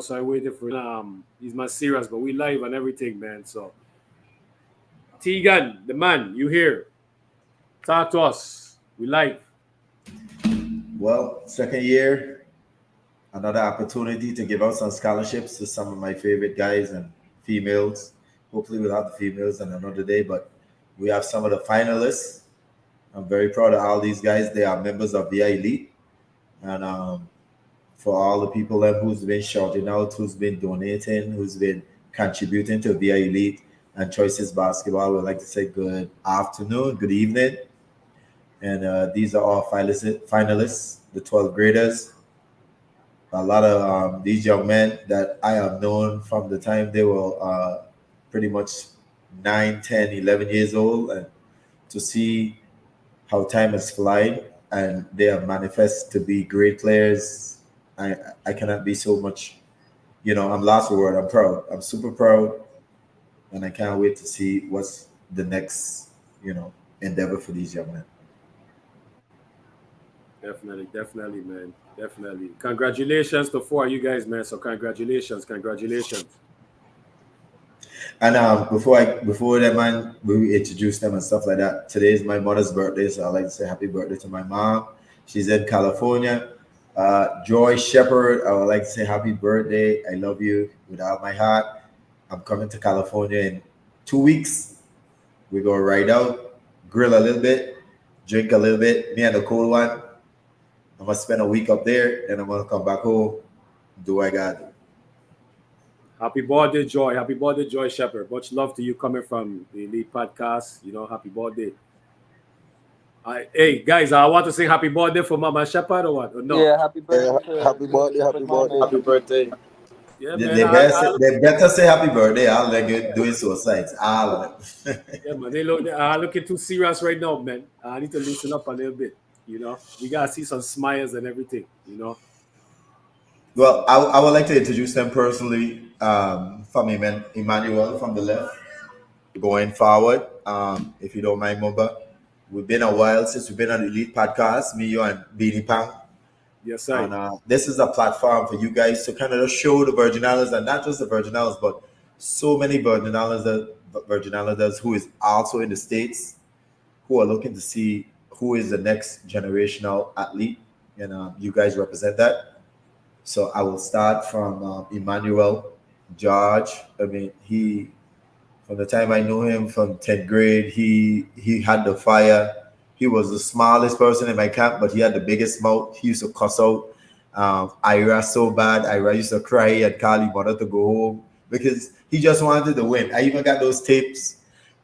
so I waited for he's my serious, but we live and everything, man. So Tegan, the man, you here? Talk to us. We live. Well, second year, another opportunity to give out some scholarships to some of my favorite guys and females. Hopefully, we'll have the females on another day, but we have some of the finalists. I'm very proud of all these guys. They are members of VI Elite. And for all the people who's been shouting out, who's been donating, who's been contributing to VI Elite and Choices Basketball, we'd like to say good afternoon, good evening. And these are all finalists, the 12th graders. A lot of these young men that I have known from the time they were pretty much 9, 10, 11 years old. And to see how time has flied and they have manifested to be great players, I cannot be so much, I'm lost for word. I'm proud. I'm super proud. And I can't wait to see what's the next, endeavor for these young men. Definitely, man. Definitely. Congratulations to four of you guys, man. So congratulations. And before that, man, we introduce them and stuff like that. Today is my mother's birthday, so I'd like to say happy birthday to my mom. She's in California. Joy Shepherd, I would like to say happy birthday. I love you with all my heart. I'm coming to California in 2 weeks. We're gonna ride out, grill a little bit, drink a little bit. Me and the cool one. I'm gonna spend a week up there, and I'm gonna come back home. Do what I got to. Happy birthday, Joy. Happy birthday, Joy Shepherd. Much love to you coming from the Elite Podcast. Happy birthday. Hey, guys, I want to sing happy birthday for Mama Shepherd or what? Or no? Yeah, happy birthday. Happy birthday, happy birthday. Happy birthday. Yeah, They, man. they better say happy birthday. I'll let you do it suicides. All of them. Yeah, man. They looking too serious right now, man. I need to loosen up a little bit. We gotta see some smiles and everything. Well, I would like to introduce them personally. From Emmanuel from the left, going forward. If you don't mind, Mumba, we've been a while since we've been on the Elite Podcast, me, you, and Beanie Pang. Yes, sir. And this is a platform for you guys to kind of just show the Virgin Islands, and not just the Virgin Islands, but so many Virgin Islanders who is also in the States, who are looking to see who is the next generational athlete, and you guys represent that. So I will start from Emmanuel George. I mean, from the time I knew him from 10th grade, he had the fire. He was the smallest person in my camp, but he had the biggest mouth. He used to cuss out Ira so bad. Ira used to cry and call his mother to go home because he just wanted to win. I even got those tapes.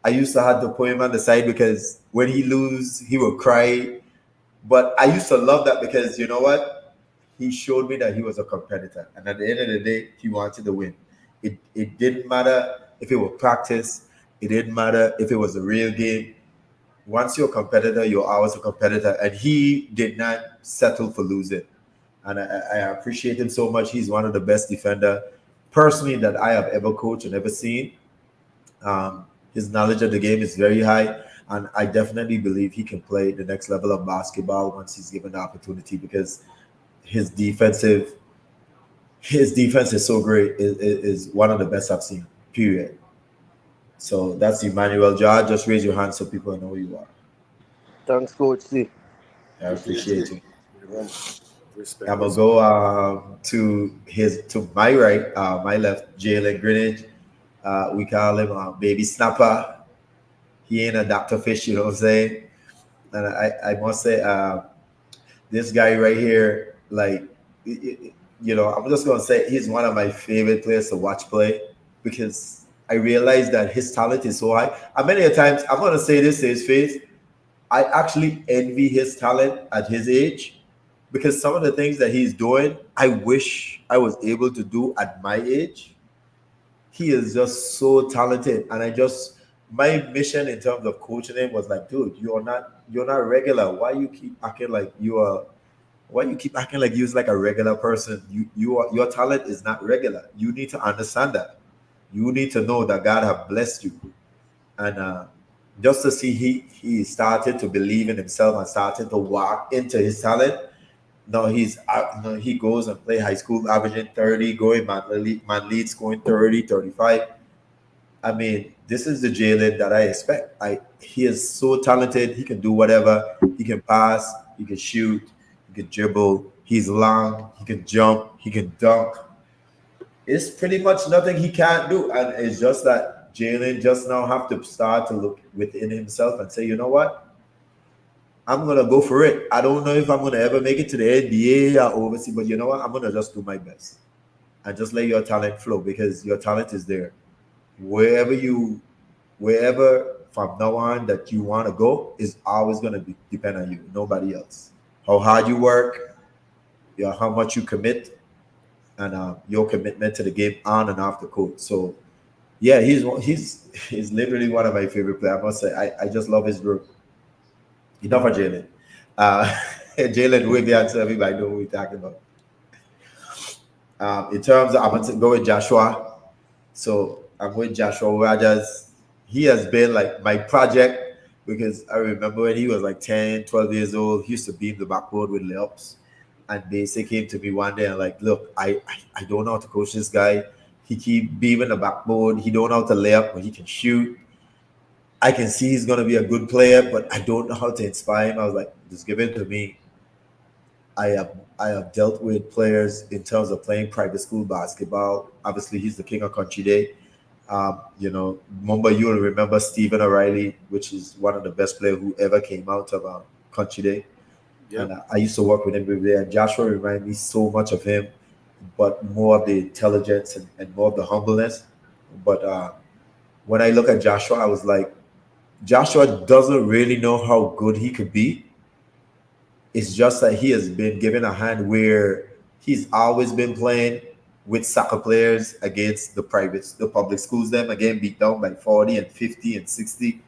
I used to have to put him on the side because when he lose, he would cry. But I used to love that because you know what? He showed me that he was a competitor. And at the end of the day, he wanted to win. It didn't matter if it was practice. It didn't matter if it was a real game. Once you're a competitor, you're always a competitor. And he did not settle for losing. And I appreciate him so much. He's one of the best defender personally that I have ever coached and ever seen. His knowledge of the game is very high. And I definitely believe he can play the next level of basketball once he's given the opportunity because his defense is so great. Is one of the best I've seen, period. So that's Emmanuel George. Just raise your hand so people know who you are. Thanks, Coach C. I appreciate you. Respect. I'm gonna go to my right, my left, Jalen Greenwich. We call him Baby Snapper. He ain't a Dr. Fish, you know what I'm saying? And I must say, this guy right here, like, I'm just gonna say he's one of my favorite players to watch play because I realize that his talent is so high. And many a times, I'm gonna say this to his face, I actually envy his talent at his age because some of the things that he's doing, I wish I was able to do at my age. He is just so talented, and my mission in terms of coaching him was like, dude, you're not regular. Why you keep acting like you are? Why you keep acting like you're like a regular person? Your talent is not regular. You need to understand that. You need to know that God have blessed you, and just to see he started to believe in himself and started to walk into his talent. No, no, he goes and play high school, averaging 30, going man lead scoring 30, 35. I mean, this is the Jalen that I expect. He is so talented. He can do whatever. He can pass. He can shoot. He can dribble. He's long. He can jump. He can dunk. It's pretty much nothing he can't do, and it's just that Jalen just now have to start to look within himself and say, you know what, I'm gonna go for it. I don't know if I'm gonna ever make it to the NBA or overseas, but you know what, I'm gonna just do my best and just let your talent flow because your talent is there. Wherever you, wherever from now on that you want to go is always gonna be depend on you, nobody else. How hard you work, yeah, how much you commit, and your commitment to the game on and off the court. So yeah, he's literally one of my favorite players. I must say, I just love his work. Enough for Jalen. Jalen will be answer everybody know what we're talking about. In terms of, I'm going to go with Joshua. So I'm with Joshua Rogers. He has been like my project because I remember when he was like 10, 12 years old, he used to beam the backboard with layups. And Basic came to me one day and like, look, I don't know how to coach this guy. He keep beaming the backboard. He don't know how to lay up, but he can shoot. I can see he's gonna be a good player, but I don't know how to inspire him. I was like, just give it to me. I have dealt with players in terms of playing private school basketball. Obviously, he's the king of country day. Remember you'll remember Stephen O'Reilly, which is one of the best players who ever came out of country day. And Yep. I used to work with him every day. And Joshua reminded me so much of him, but more of the intelligence and more of the humbleness. But when I look at Joshua, I was like, Joshua doesn't really know how good he could be. It's just that he has been given a hand where he's always been playing with soccer players against the public schools, them again beat down by 40 and 50 and 60.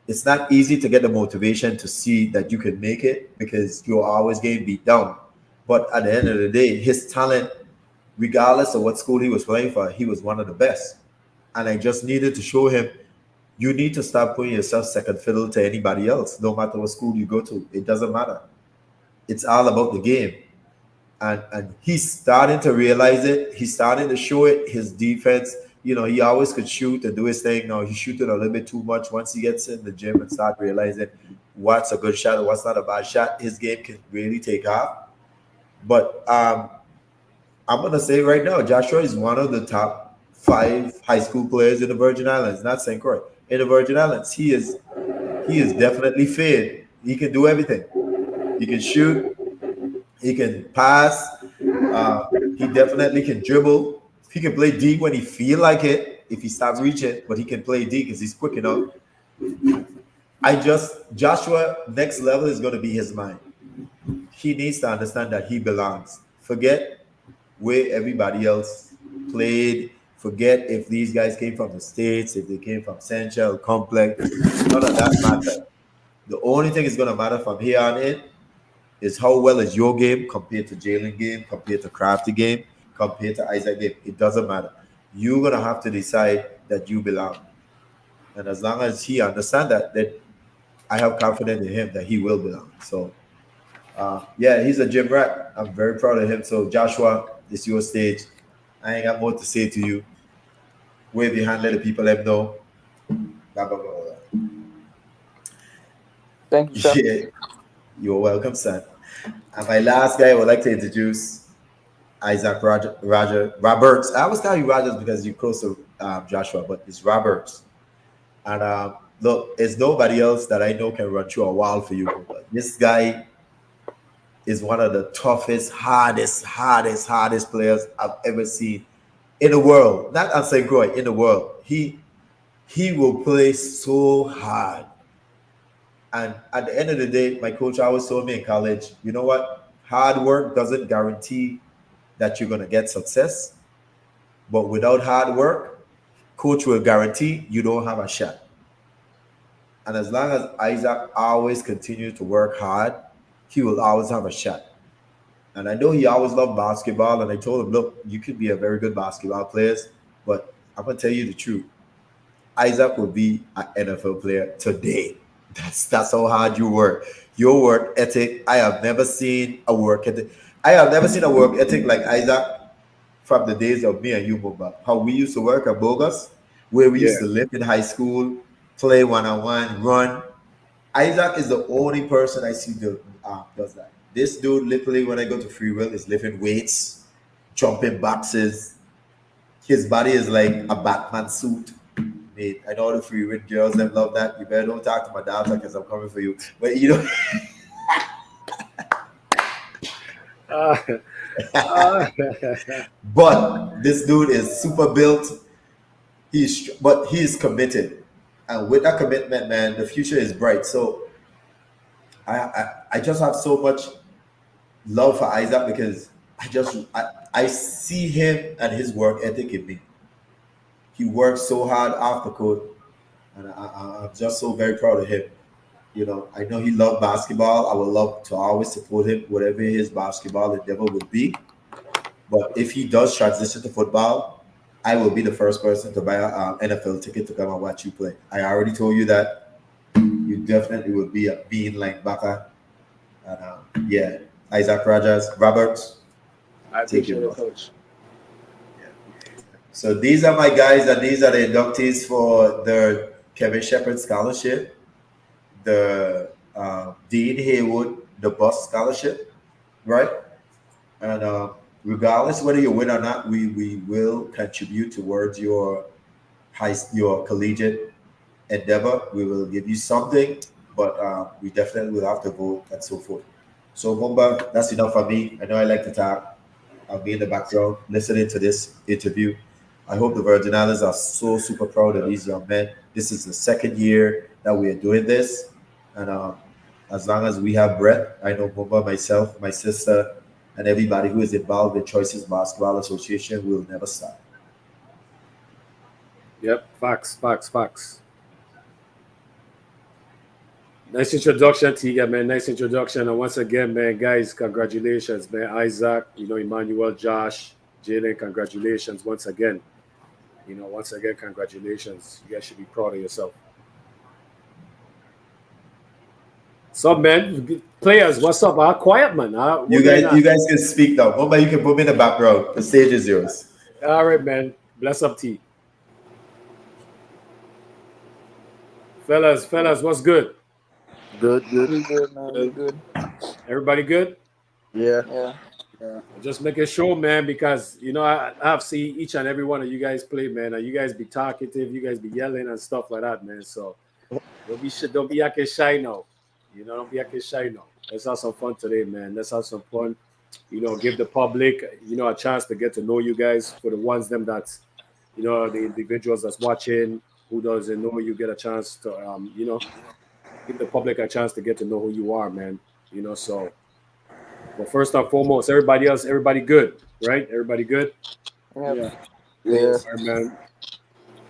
It's not easy to get the motivation to see that you can make it because you're always getting beat down. But at the end of the day, his talent, regardless of what school he was playing for, he was one of the best. And I just needed to show him you need to stop putting yourself second fiddle to anybody else, no matter what school you go to. It doesn't matter. It's all about the game. And he's starting to realize it. He's starting to show it. His defense, he always could shoot and do his thing. Now he's shooting a little bit too much. Once he gets in the gym and start realizing what's a good shot and what's not a bad shot, his game can really take off. But I'm gonna say right now, Joshua is one of the top 5 high school players in the Virgin Islands, not St. Croix. In the Virgin Islands, he is definitely fit. He can do everything. He can shoot. He can pass. He definitely can dribble. He can play D when he feel like it. If he stops reaching, but he can play D because he's quick enough. Joshua next level is going to be his mind. He needs to understand that he belongs. Forget where everybody else played. Forget if these guys came from the States, if they came from Central, Complex. None of that matter. The only thing is going to matter from here on in is how well is your game compared to Jalen game, compared to Crafty game, compared to Isaac game. It doesn't matter. You're going to have to decide that you belong. And as long as he understands that, then I have confidence in him that he will belong. So, yeah, he's a gym rat. I'm very proud of him. So, Joshua, it's your stage. I ain't got more to say to you. Wave your hand, let the people let them know. Blah, blah, blah, blah. Thank you, sir. Yeah, you're welcome, son. And my last guy I would like to introduce Isaac Roberts. I always call you Rogers because you're close to Joshua, but it's Roberts. And look, there's nobody else that I know can run through a wall for you. But this guy is one of the toughest, hardest players I've ever seen in the world. Not on St. Croix, in the world. He will play so hard. And at the end of the day, my coach always told me in college, you know what? Hard work doesn't guarantee that you're going to get success. But without hard work, coach will guarantee you don't have a shot. And as long as Isaac always continues to work hard, he will always have a shot. And I know he always loved basketball. And I told him, look, you could be a very good basketball player, but I'm going to tell you the truth. Isaac will be an NFL player today. That's how hard you work. Your work ethic. I have never seen a work ethic. I have never seen a work ethic like Isaac from the days of me and you, Boba. How we used to work at Bogus, where we Yeah. used to live in high school, play one on one, run. Isaac is the only person I see that does that. This dude, literally, when I go to Free Will, is lifting weights, jumping boxes. His body is like a Batman suit. Mate, I know the Free Will girls that love that. You better don't talk to my daughter because I'm coming for you. But you know, Uh, uh, but this dude is super built. But he's committed, and with that commitment, man, the future is bright. So I just have so much love for Isaac because I see him and his work ethic in me. He works so hard off the court, and I'm just so very proud of him. You know, I know he loved basketball. I would love to always support him, whatever his basketball endeavor would be. But if he does transition to football, I will be the first person to buy an NFL ticket to come and watch you play. I already told you that you definitely will be a being like Baka. And yeah, Isaac Roberts, I take appreciate your it, love. Coach. So these are my guys, and these are the inductees for the Kevin Shepard Scholarship, the Dean Haywood, the Bus Scholarship, right? And regardless whether you win or not, we will contribute towards your collegiate endeavor. We will give you something, but we definitely will have to vote and so forth. So, Mumba, that's enough for me. I know I like to talk. I'll be in the background listening to this interview. I hope the Virgin Islands are so super proud of these young men. This is the second year that we are doing this. And as long as we have breath, I know Mumba, myself, my sister, and everybody who is involved in Choices Basketball Association will never stop. yep. Facts. Facts. Facts. Nice introduction, Tiga, man. Nice introduction. And once again, man, guys, congratulations, man. Isaac, Emmanuel, Josh, Jalen, congratulations once again. Once again, congratulations. You guys should be proud of yourself. So, man, players, what's up? Quiet, man. You What going guys, on? you guys can speak now. Mumba, you can put me in the background. The stage is yours. All right, man. Bless up, T. Fellas, what's good? Good, good. We good, man. We good. Everybody good? Yeah. Yeah. Yeah. Just making sure, man, because I've seen each and every one of you guys play, man, and you guys be talkative, you guys be yelling and stuff like that, man. So don't be acting shy now. Don't be acting shy now. Let's have some fun today, man. Let's have some fun. Give the public, a chance to get to know you guys. For the ones them that, the individuals that's watching who doesn't know you, get a chance to, give the public a chance to get to know who you are, man. So. But first and foremost, everybody else, everybody good, right? Everybody good, Yep. Yeah. Yes. all right, man.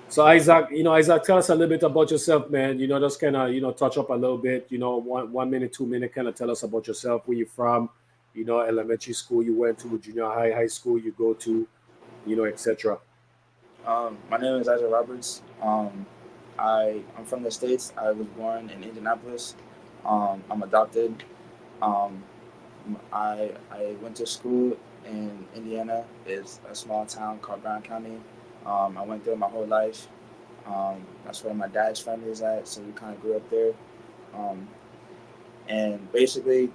So Isaac, Isaac, tell us a little bit about yourself, man. Just kind of, touch up a little bit. 1 minute, 2 minute, kind of tell us about yourself, where you from, elementary school you went to, junior high, high school you go to, etc. My name is Isaac Roberts. I'm from the States. I was born in Indianapolis. I'm adopted. Um, I went to school in Indiana. It's a small town called Brown County. I went there my whole life. That's where my dad's family is at, so we kind of grew up there. Um, and basically,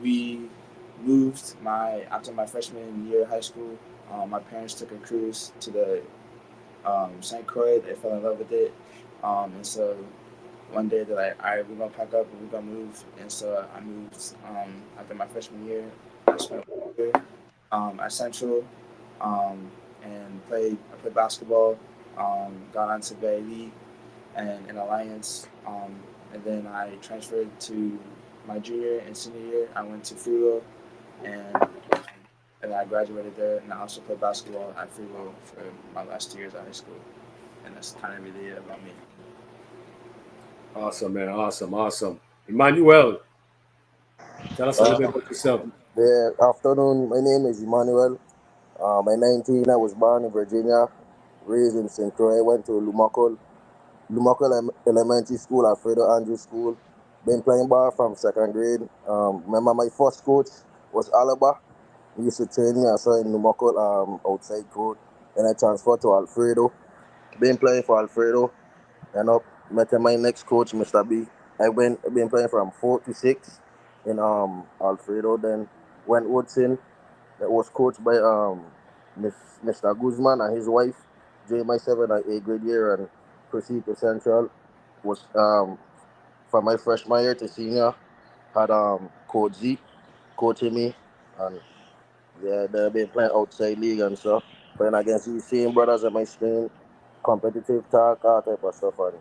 we moved my after my freshman year of high school. My parents took a cruise to the St. Croix. They fell in love with it, and so one day they're like, "All right, we're gonna pack up and we're gonna move." And so I moved after my freshman year. I spent a year at Central and I played basketball. Got onto the elite and in Alliance, and then I transferred to my junior and senior year. I went to Free and and I graduated there. And I also played basketball at Free for my last 2 years of high school. And that's kind of really it about me. Awesome, man. Awesome, awesome. Emmanuel, tell us a little Uh, bit about yourself. yeah. Afternoon. My name is Emmanuel. I'm 19. I was born in Virginia, raised in St. Croix. Went to Lumacol. Lumoco Elementary School, Alfredo Andrew School. Been playing ball from second grade. Remember my first coach was Alaba. He used to train me. I saw in Lumoco outside court. Then I transferred to Alfredo. Been playing for Alfredo. And up met my next coach, Mr. B. I've been playing from 4 to 6 in Alfredo. Then went Woodson. That was coached by Mr. Guzman and his wife during my 7 and 8 grade year, and proceed to Central. Was from my freshman year to senior, had Coach Z coaching me, and yeah, they've been playing outside league and stuff, playing against the same brothers in my screen, competitive talk, all type of stuff, and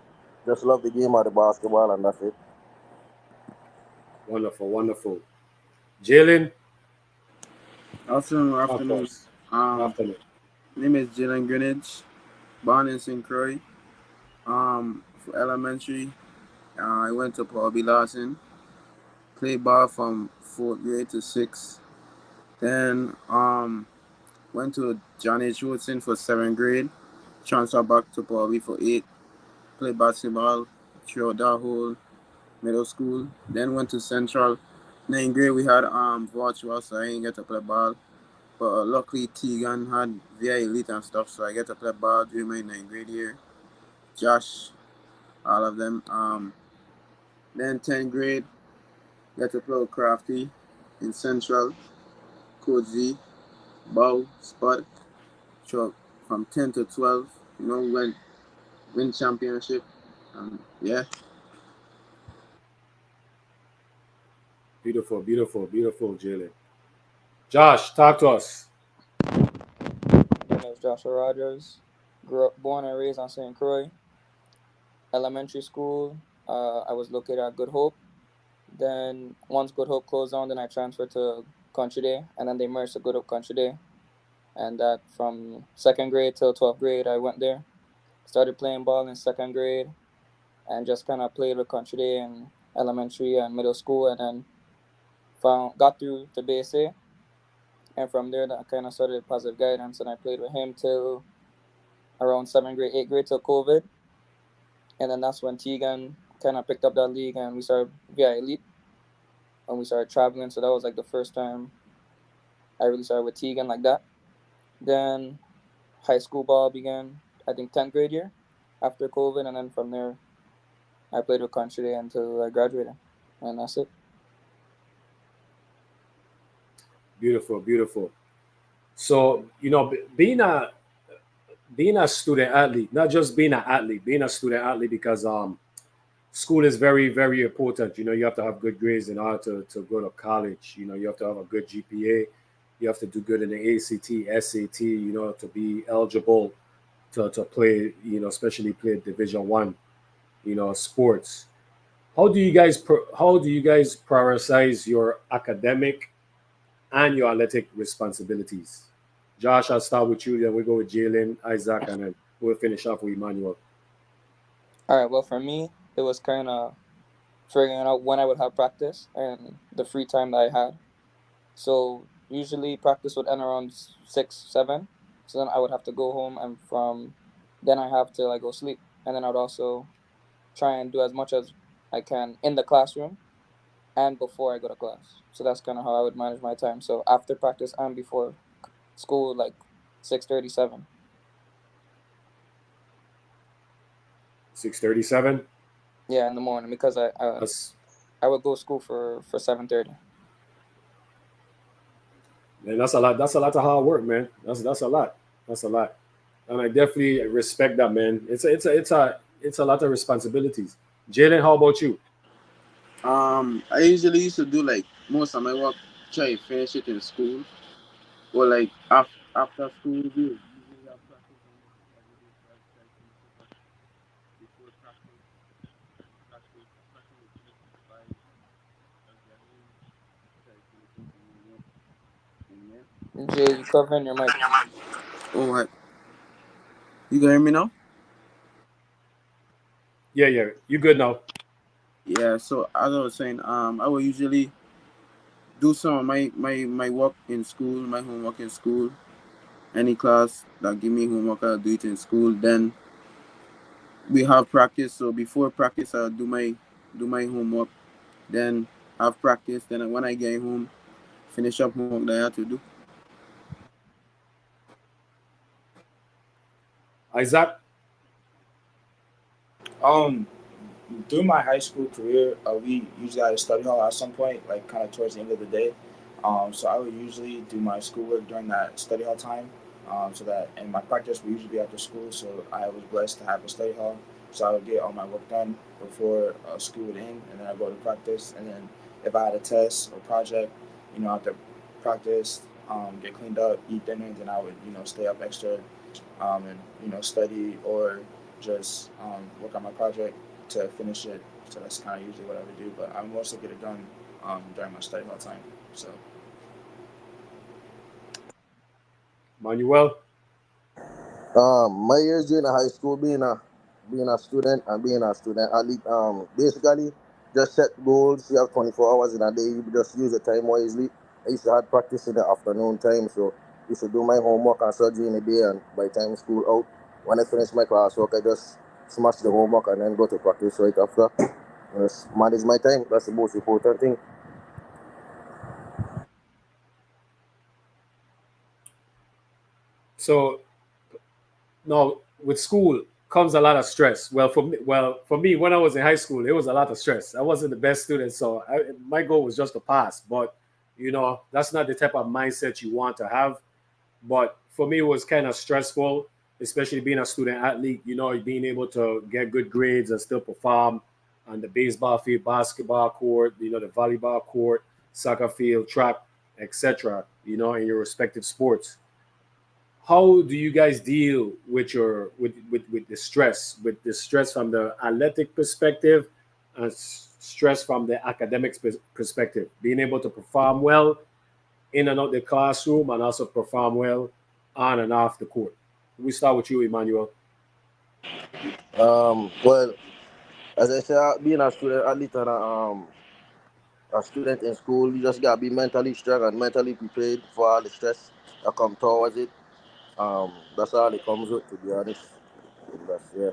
just love the game of the basketball, and that's it. Wonderful, wonderful. Jalen, Afternoon, talk to afternoon. us. Um, Afternoon. name is Jalen Greenwich, born in St. Croix. For elementary, I went to Paul B. Lawson, played ball from fourth grade to sixth. Then went to John H. Woodson for seventh grade, transferred back to Paul B for eight, played basketball throughout that whole middle school. Then went to Central. Ninth grade we had virtual, so I didn't get to play ball. But luckily Tegan had VI Elite and stuff, so I get to play ball during my ninth grade year. Josh, all of them. Then 10th grade, get to play with Crafty in Central, Coach Z, Bow, Spud. So from 10 to 12, win championship. Yeah. Beautiful, beautiful, beautiful, Jalen. Josh, talk to us. My name is Joshua Rogers. Born and raised on St. Croix. Elementary school, I was located at Good Hope. Then once Good Hope closed down, then I transferred to Country Day, and then they merged to Good Hope Country Day. And that from second grade till 12th grade, I went there. Started playing ball in second grade, and just kind of played with Country Day in elementary and middle school, and then got through to base A. And from there, that kind of started positive guidance, and I played with him till around seventh grade, eighth grade till COVID. And then that's when Tegan kind of picked up that league, and we started via Elite, and we started traveling. So that was like the first time I really started with Tegan like that. Then high school ball began, I think 10th grade year after COVID, and then from there I played with Country Day until I graduated, and that's it. Beautiful, beautiful. So, being a student athlete, not just being an athlete, being a student athlete because school is very, very important. You have to have good grades in order to go to college. You have to have a good GPA. You have to do good in the ACT, SAT, to be eligible to play, especially play Division 1, sports. How do you guys prioritize your academic and your athletic responsibilities? Josh, I'll start with you. Then we go with Jalen, Isaac, and then we'll finish off with Emmanuel. All right. Well, for me, it was kind of figuring out when I would have practice and the free time that I had. So usually practice would end around 6, 7. So then I would have to go home, and from then I have to like go sleep, and then I would also try and do as much as I can in the classroom and before I go to class. So that's kind of how I would manage my time. So after practice and before school, like 6:37. 6:37. Yeah, in the morning because That's I would go to school for 7:30. Man, that's a lot. That's a lot of hard work, man. That's a lot. That's a lot, and I definitely respect that, man. It's a lot of responsibilities. Jalen, how about you? I usually used to do like most of my work, try to finish it in school, or like after school. We usually have practice almost every day, so I try to finish it up before practice. Practice will finish at 5. Just get home, try to finish up some more work, and yeah. Jay, you covering your mic? Oh, what? You can hear me now? Yeah, yeah, you good now? Yeah. So as I was saying, I will usually do some of my work in school, my homework in school. Any class that give me homework, I'll do it in school. Then we have practice. So before practice, I do my homework, then have practice. Then when I get home, finish up homework that I have to do. Isaac, Um, Through my high school career, we usually had a study hall at some point, like kind of towards the end of the day. So I would usually do my schoolwork during that study hall time. So that in my practice, we usually be after school. So I was blessed to have a study hall. So I would get all my work done before school would end, and then I go to practice. And then if I had a test or project, after practice, get cleaned up, eat dinner, then I would stay up extra and study or just work on my project to finish it. So that's kind of usually what I would do. But I mostly get it done during my study hall time. So Manuel. My years during the high school, being a student and being a student athlete, basically just set goals. You have 24 hours in a day. You just use the time wisely. I used to have practice in the afternoon time, so I used to do my homework and surgery in the day. And by the time school out, when I finish my classwork, I just smash the homework and then go to practice right after. Just manage my time. That's the most important thing. So now with school comes a lot of stress. Well, for me, when I was in high school, it was a lot of stress. I wasn't the best student, so my goal was just to pass. But that's not the type of mindset you want to have. But for me, it was kind of stressful, especially being a student athlete. Being able to get good grades and still perform on the baseball field, basketball court, the volleyball court, soccer field, track, etc. In your respective sports. How do you guys deal with with the stress from the athletic perspective and stress from the academics perspective, being able to perform well in and out the classroom and also perform well on and off the court? We start with you, Emmanuel. Well, as I said, being a student athlete and a student in school, you just gotta be mentally strong and mentally prepared for all the stress that come towards it. That's all it comes with, to be honest. That's yeah.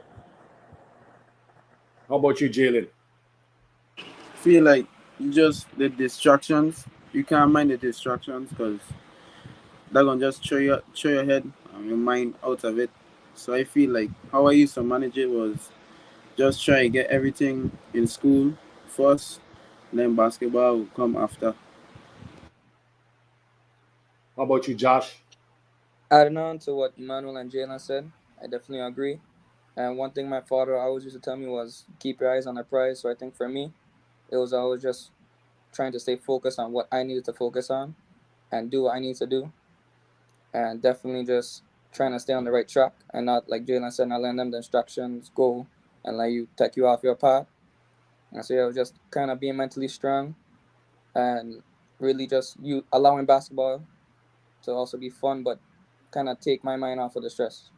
How about you, Jalen? Feel like you just the distractions. You can't mind the distractions because they're gonna just throw your head and your mind out of it. So I feel like how I used to manage it was just try to get everything in school first, then basketball will come after. How about you, Josh? Adding on to what Emmanuel and Jalen said, I definitely agree. And one thing my father always used to tell me was keep your eyes on the prize. So I think for me, it was always just trying to stay focused on what I needed to focus on and do what I need to do, and definitely just trying to stay on the right track and not, like Jalen said, not letting them distractions go and let you take you off your path. And so yeah, it was just kind of being mentally strong and really just you allowing basketball to also be fun, but kind of take my mind off of the stress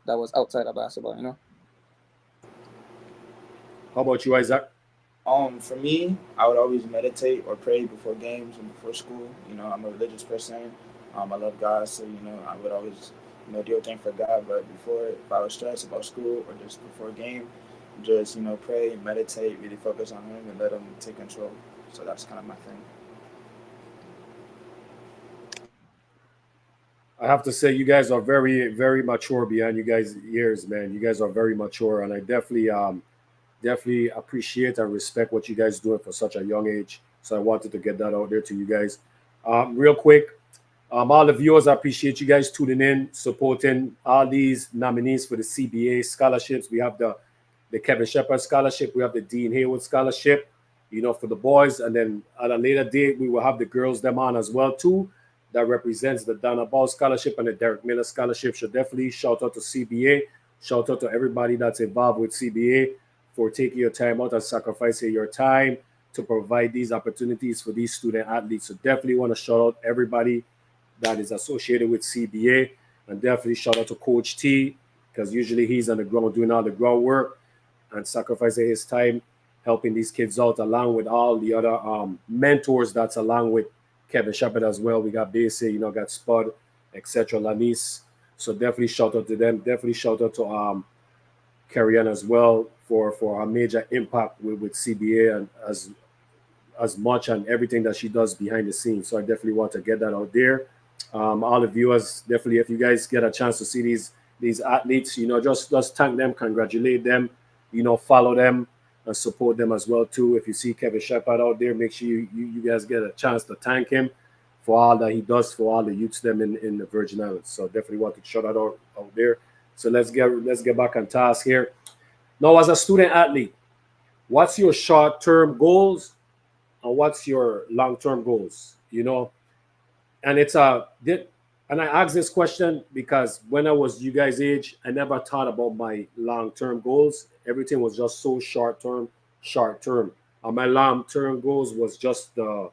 that was outside of basketball. How about you, Isaac? for me, I would always meditate or pray before games and before school. I'm a religious person. I love God, so I would always do everything for God. But before, if I was stressed about school or just before a game, just pray, meditate, really focus on Him and let Him take control. So that's kind of my thing. I have to say, you guys are very, very mature behind you guys' years, man. You guys are very mature, and I definitely appreciate and respect what you guys doing for such a young age. So I wanted to get that out there to you guys. Real quick, all the viewers, I appreciate you guys tuning in, supporting all these nominees for the CBA scholarships. We have the Kevin Shepard scholarship. We have the Dean Haywood scholarship, for the boys. And then at a later date, we will have the girls them on as well too. That represents the Donna Ball scholarship and the Derek Miller scholarship. So definitely shout out to CBA. Shout out to everybody that's involved with CBA for taking your time out and sacrificing your time to provide these opportunities for these student athletes. So definitely want to shout out everybody that is associated with CBA, and definitely shout out to Coach T, because usually he's on the ground doing all the groundwork and sacrificing his time helping these kids out, along with all the other mentors that's along with Kevin Shepard as well. We got Basic, got Spud, etc. Lanis. So definitely shout out to them. Definitely shout out to carry on as well for a major impact with CBA and as much and everything that she does behind the scenes. So I definitely want to get that out there. All the viewers, definitely, if you guys get a chance to see these athletes, just thank them, congratulate them, follow them and support them as well too. If you see Kevin Shepard out there, make sure you guys get a chance to thank him for all that he does for all the youths them in the Virgin Islands. So definitely want to shout that out there. So let's get back on task here. Now, as a student athlete, what's your short term goals and what's your long term goals? And and I asked this question because when I was you guys' age, I never thought about my long term goals. Everything was just so short term. And my long term goals was just the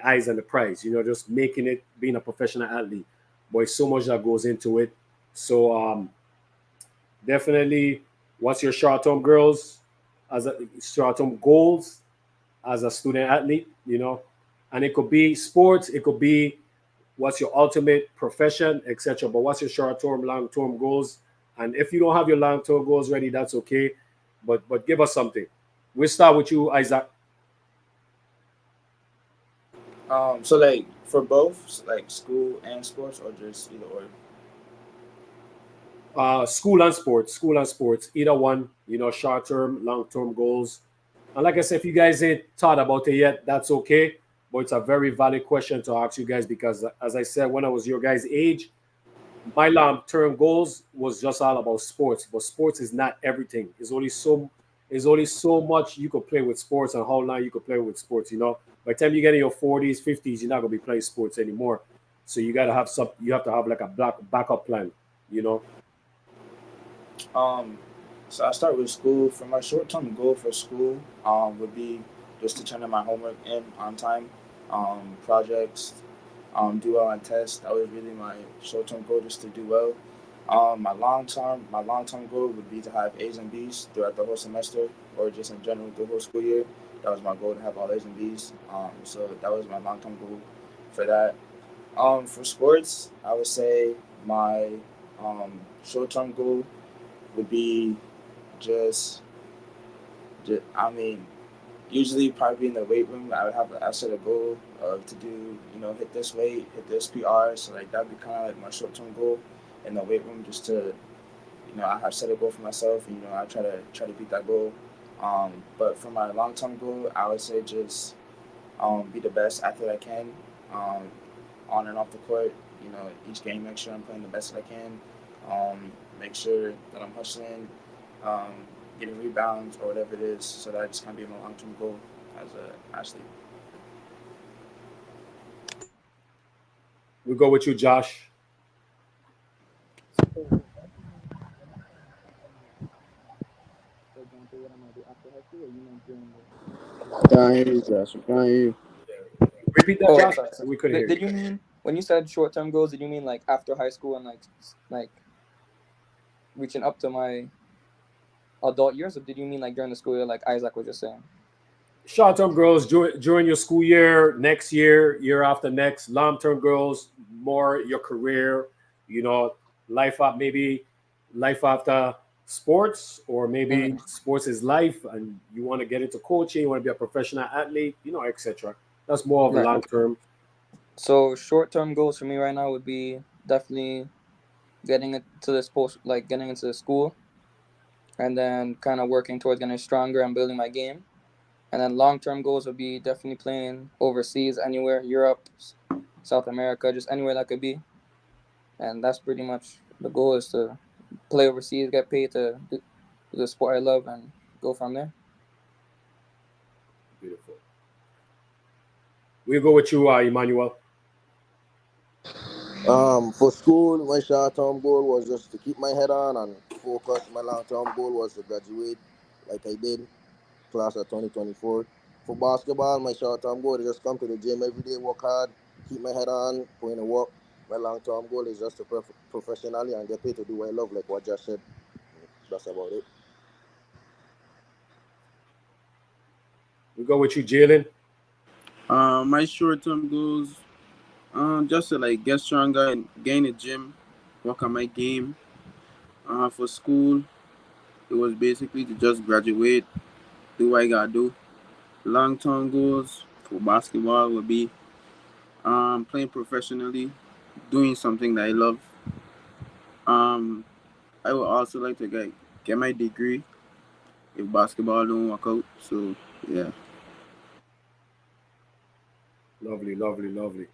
eyes and the prize. Just making it, being a professional athlete. But it's so much that goes into it. So definitely, what's your short term goals as a short term goals as a student athlete? And it could be sports, it could be what's your ultimate profession, etc. But what's your short term, long term goals? And if you don't have your long term goals ready, that's okay. But give us something. We'll start with you, Isaac. So like for both, like school and sports, or just either or. School and sports, either one. Short term, long term goals. And like I said, if you guys ain't thought about it yet, that's okay. But it's a very valid question to ask you guys because, as I said, when I was your guys' age, my long-term goals was just all about sports. But sports is not everything. It's only so much you could play with sports and how long you could play with sports. By the time you get in your 40s, 50s, you're not gonna be playing sports anymore. So you gotta have some. You have to have like a backup plan. You know. Um, so I start with school. For my short term goal for school, would be just to turn in my homework in on time, projects, do well on tests. That was really my short term goal, just to do well. My long term goal would be to have A's and B's throughout the whole semester, or just in general the whole school year. That was my goal, to have all A's and B's. So that was my long term goal for that. For sports, I would say my short term goal would be just, I mean, usually probably in the weight room. I set a goal of to do, hit this weight, hit this PR. So like that'd be kind of like my short term goal in the weight room, just to, I have set a goal for myself, and I try to beat that goal. But for my long term goal, I would say just be the best athlete I can, um, on and off the court. Each game, make sure I'm playing the best that I can. Make sure that I'm hustling, um, getting rebounds or whatever it is. So that just kind of be my long term goal as a athlete. We go with you, Josh. For example, what I'm gonna do after high school, or you meant during the. Can't hear you, Josh. Can't hear you. Repeat that, Oh, Josh. sorry. We couldn't Did, hear you. did you mean when you said short term goals? Did you mean like after high school and like reaching up to my adult years, or did you mean like during the school year, like Isaac was just saying? Short-term goals during your school year, next year, year after next. Long-term goals, more your career. You know, maybe life after sports, or maybe Mhm. sports is life, and you want to get into coaching. You want to be a professional athlete. etc. That's more of a Right. long term. So short term goals for me right now would be definitely getting into the school, and then kind of working towards getting stronger and building my game. And then long term goals would be definitely playing overseas, anywhere, Europe, South America, just anywhere that could be. And that's pretty much the goal, is to play overseas, get paid to do the sport I love, and go from there. Beautiful. We go with you, Emmanuel. For school, my short-term goal was just to keep my head on and focus. My long-term goal was to graduate, like I did, class of 2024. For basketball, my short-term goal is just come to the gym every day, work hard, keep my head on, put in the work. My long-term goal is just to professionally and get paid to do what I love, like what Josh said. That's about it. We go with you, Jalen. My short term goals, just to like get stronger and gain a gym, work on my game. For school, it was basically to just graduate, do what I gotta do. Long term goals for basketball would be playing professionally, doing something that I love. Um, I would also like to get my degree if basketball don't work out. So yeah, Lovely, lovely, lovely.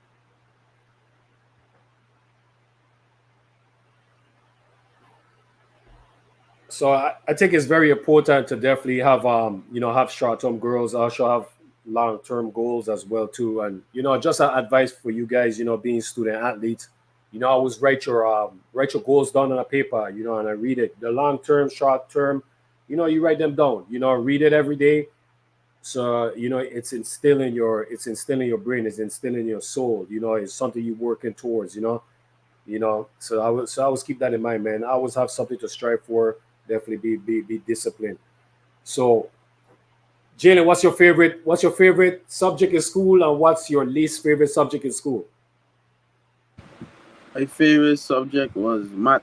So I think it's very important to definitely have have short term goals, also have long term goals as well too. And just an advice for you guys, being student athletes, always write your goals down on a paper, and I read it. The long term, short term, you write them down. Read it every day. So it's instilling your brain, it's instilling your soul. It's something you're working towards. So I always keep that in mind, man. I always have something to strive for. Definitely be disciplined. So, Jalen, what's your favorite subject in school, and what's your least favorite subject in school? my favorite subject was math.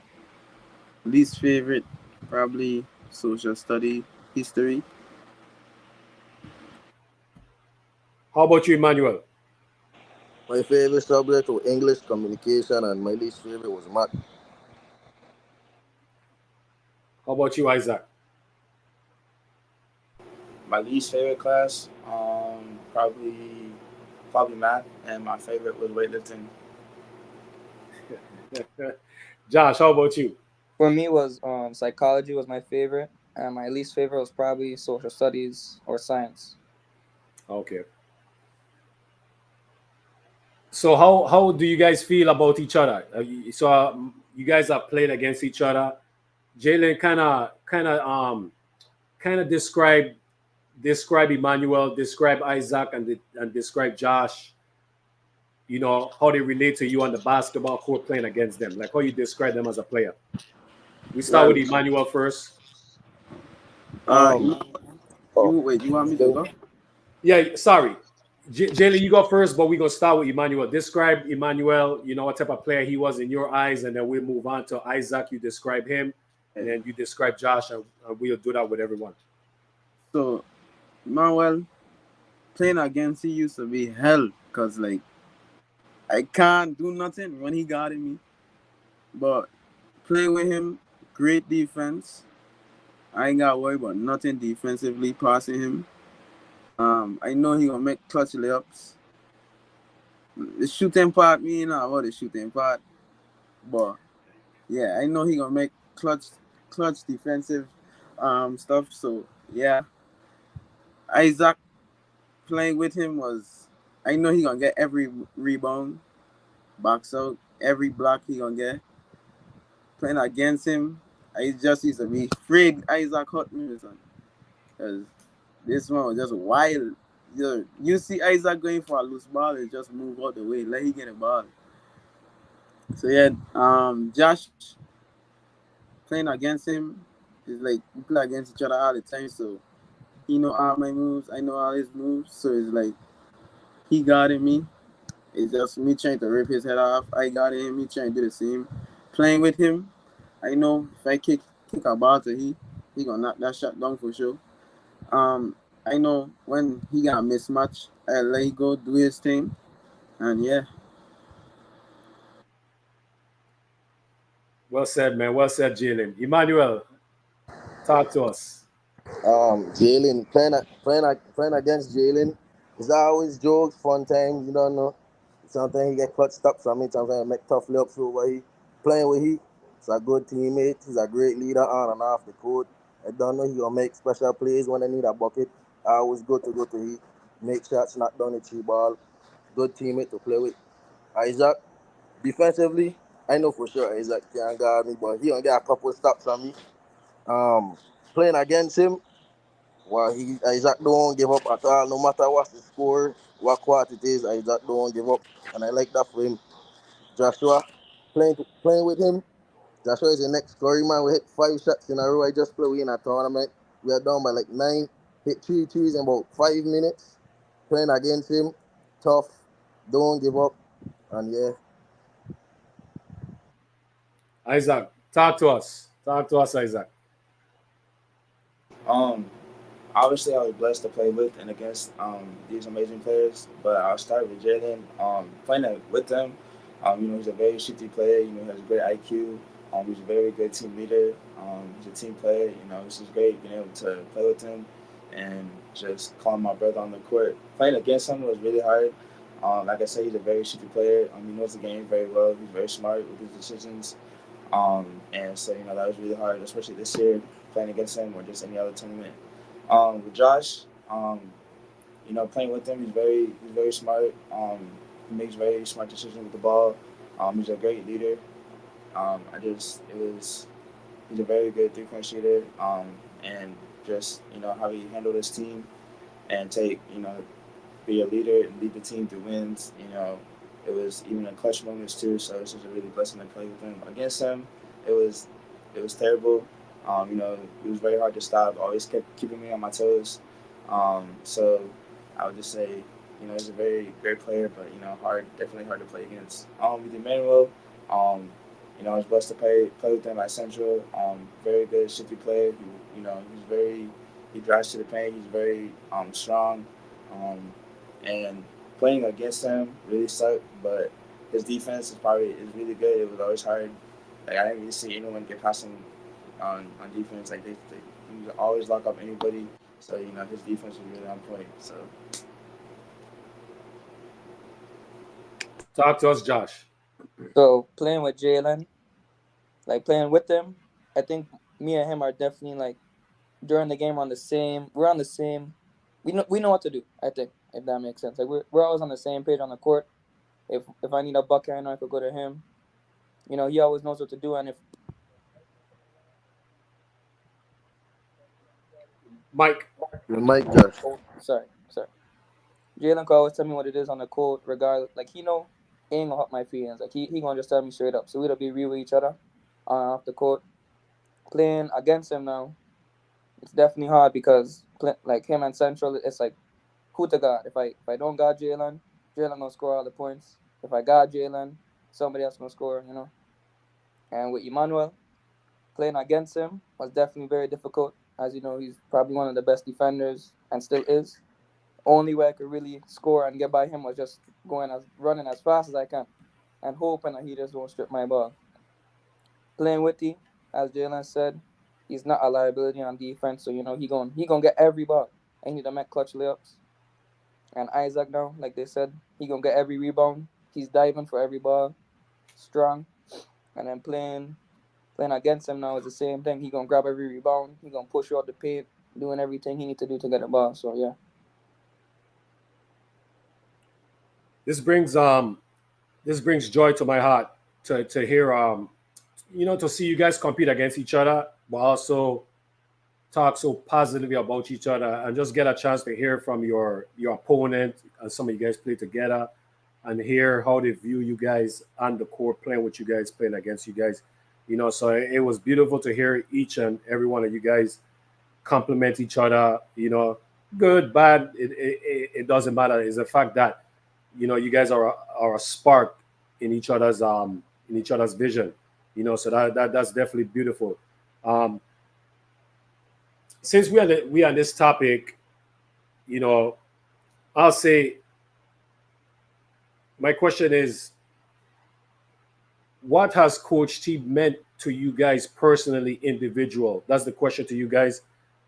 Least favorite, probably social study, history. How about you, Emmanuel? My favorite subject was English communication, and my least favorite was math. How about you, Isaac? My least favorite class, probably math, and my favorite was weightlifting. Josh, how about you? For me, was psychology was my favorite, and my least favorite was probably social studies or science. Okay. So how do you guys feel about each other? You guys have played against each other. Jalen kind of describe Emmanuel, describe Isaac, and describe Josh. How they relate to you on the basketball court playing against them, like how you describe them as a player. We start with Well, Emmanuel first. you Um, you oh, wait. You want me to so, go? Yeah, sorry. Jalen, you go first, but we're going to start with Emmanuel. Describe Emmanuel, what type of player he was in your eyes, and then we'll move on to Isaac. You describe him, and then you describe Josh, and we'll do that with everyone. So, Manuel, playing against he used to be hell, cause like I can't do nothing when he got in me. But playing with him, great defense. I ain't got worry about nothing defensively passing him. I know he gonna make clutch layups. The shooting part, me you know about the shooting part, but yeah, I know he gonna make clutch defensive stuff. So yeah, Isaac playing with him was I know he gonna get every rebound, box out, every block he gonna get. Playing against him, I just used to be afraid Isaac hurt me, son. Cause this one was just wild. You see Isaac going for a loose ball, it just move out the way, let he get a ball. So yeah, Josh playing against him is like we play against each other all the time. So he know all my moves, I know all his moves. So it's like he guarding me. It's just me trying to rip his head off. I got him. Me trying to do the same. Playing with him, I know if I kick a ball to he gonna knock that shot down for sure. I know when he got a mismatch, I let he go do his thing, and yeah, Well said, man. Well said, Jalen. Emmanuel, talk to us. Jalen playing against Jalen. It's always jokes, fun times. You don't know. Sometimes he get clutched up. Sometimes he make tough layups over he playing with he. He's a good teammate. He's a great leader on and off the court. I don't know he gonna make special plays when they need a bucket. Always good to go to he. Make shots, knock down the three ball. Good teammate to play with. Isaac, defensively, I know for sure Isaac can't guard me, but he gonna get a couple of stops on me. Um, Playing against him, well, Isaac don't give up at all. No matter what the score, what quarter it is, Isaac don't give up, and I like that for him. Joshua, playing with him. Joshua is the next Curry man. We hit 5 shots in a row. I just played in a tournament. We are down by like 9. Hit 3 threes in about 5 minutes. Playing against him, tough. Don't give up, and yeah. Isaac, talk to us. Talk to us, Isaac. Um, Obviously, I was blessed to play with and against these amazing players. But I'll start with Jalen. Playing with them, he's a very shifty player. He has a great IQ. He's a very good team leader. He's a team player. This is great being able to play with him and just calling my brother on the court. Playing against him was really hard. Like I said, he's a very shifty player. He knows the game very well. He's very smart with his decisions. And so that was really hard, especially this year playing against him or just any other tournament. With Josh, playing with him, he's very smart. He makes very smart decisions with the ball. He's a great leader. I just it was He's a very good 3 point shooter. And just how he handled his team and be a leader and lead the team to wins. It was even in clutch moments too. So this was a really blessing to play with him. Against him, it was terrible. It was very hard to stop. Always kept keeping me on my toes. So I would just say, he's a very great player, but definitely hard to play against. With Emmanuel, I was blessed to play with him at Central. Very good, shifty player. He drives to the paint. He's very strong. Um, and playing against him really sucked, but his defense is really good. It was always hard. Like I didn't really see anyone get past him on defense. Like he would always lock up anybody. So his defense was really on point. So Talk to us, Josh. So playing with Jalen, like playing with him, I think me and him are definitely like during the game on the same. We're on the same. We know what to do. I think if that makes sense. Like we're always on the same page on the court. If I need a bucket, I know I could go to him. He always knows what to do, and if Mike. Your mic, Josh. sorry, Jalen could always tell me what it is on the court, regardless. Like he ain't gonna hurt my feelings. Like he gonna just tell me straight up. So we'll be real with each other off the court. Playing against him now, it's definitely hard because like him and Central, it's like who to guard. If I don't guard Jalen, Jalen gonna score all the points. If I guard Jalen, somebody else gonna score. And with Emmanuel, playing against him was definitely very difficult. As you know, he's probably one of the best defenders and still is. Only way I could really score and get by him was just running as fast as I can and hoping that he just won't strip my ball. Playing Witty, as Jalen said, he's not a liability on defense, so he gonna get every ball. I need to make clutch layups. And Isaac now, like they said, he gonna get every rebound. He's diving for every ball, strong. And then playing against him now is the same thing. He gonna grab every rebound. He gonna push you out the paint, doing everything he need to do to get the ball. So yeah. This brings joy to my heart to hear to see you guys compete against each other, but also talk so positively about each other and just get a chance to hear from your opponent and some of you guys play together and hear how they view you guys on the court playing with you guys, playing against you guys. So it was beautiful to hear each and every one of you guys compliment each other. Good, bad, it doesn't matter. It's the fact that you guys are a spark in each other's vision. So that's definitely beautiful. Um, since we are on this topic, I'll say my question is, what has Coach T meant to you guys personally, individual? That's the question to you guys,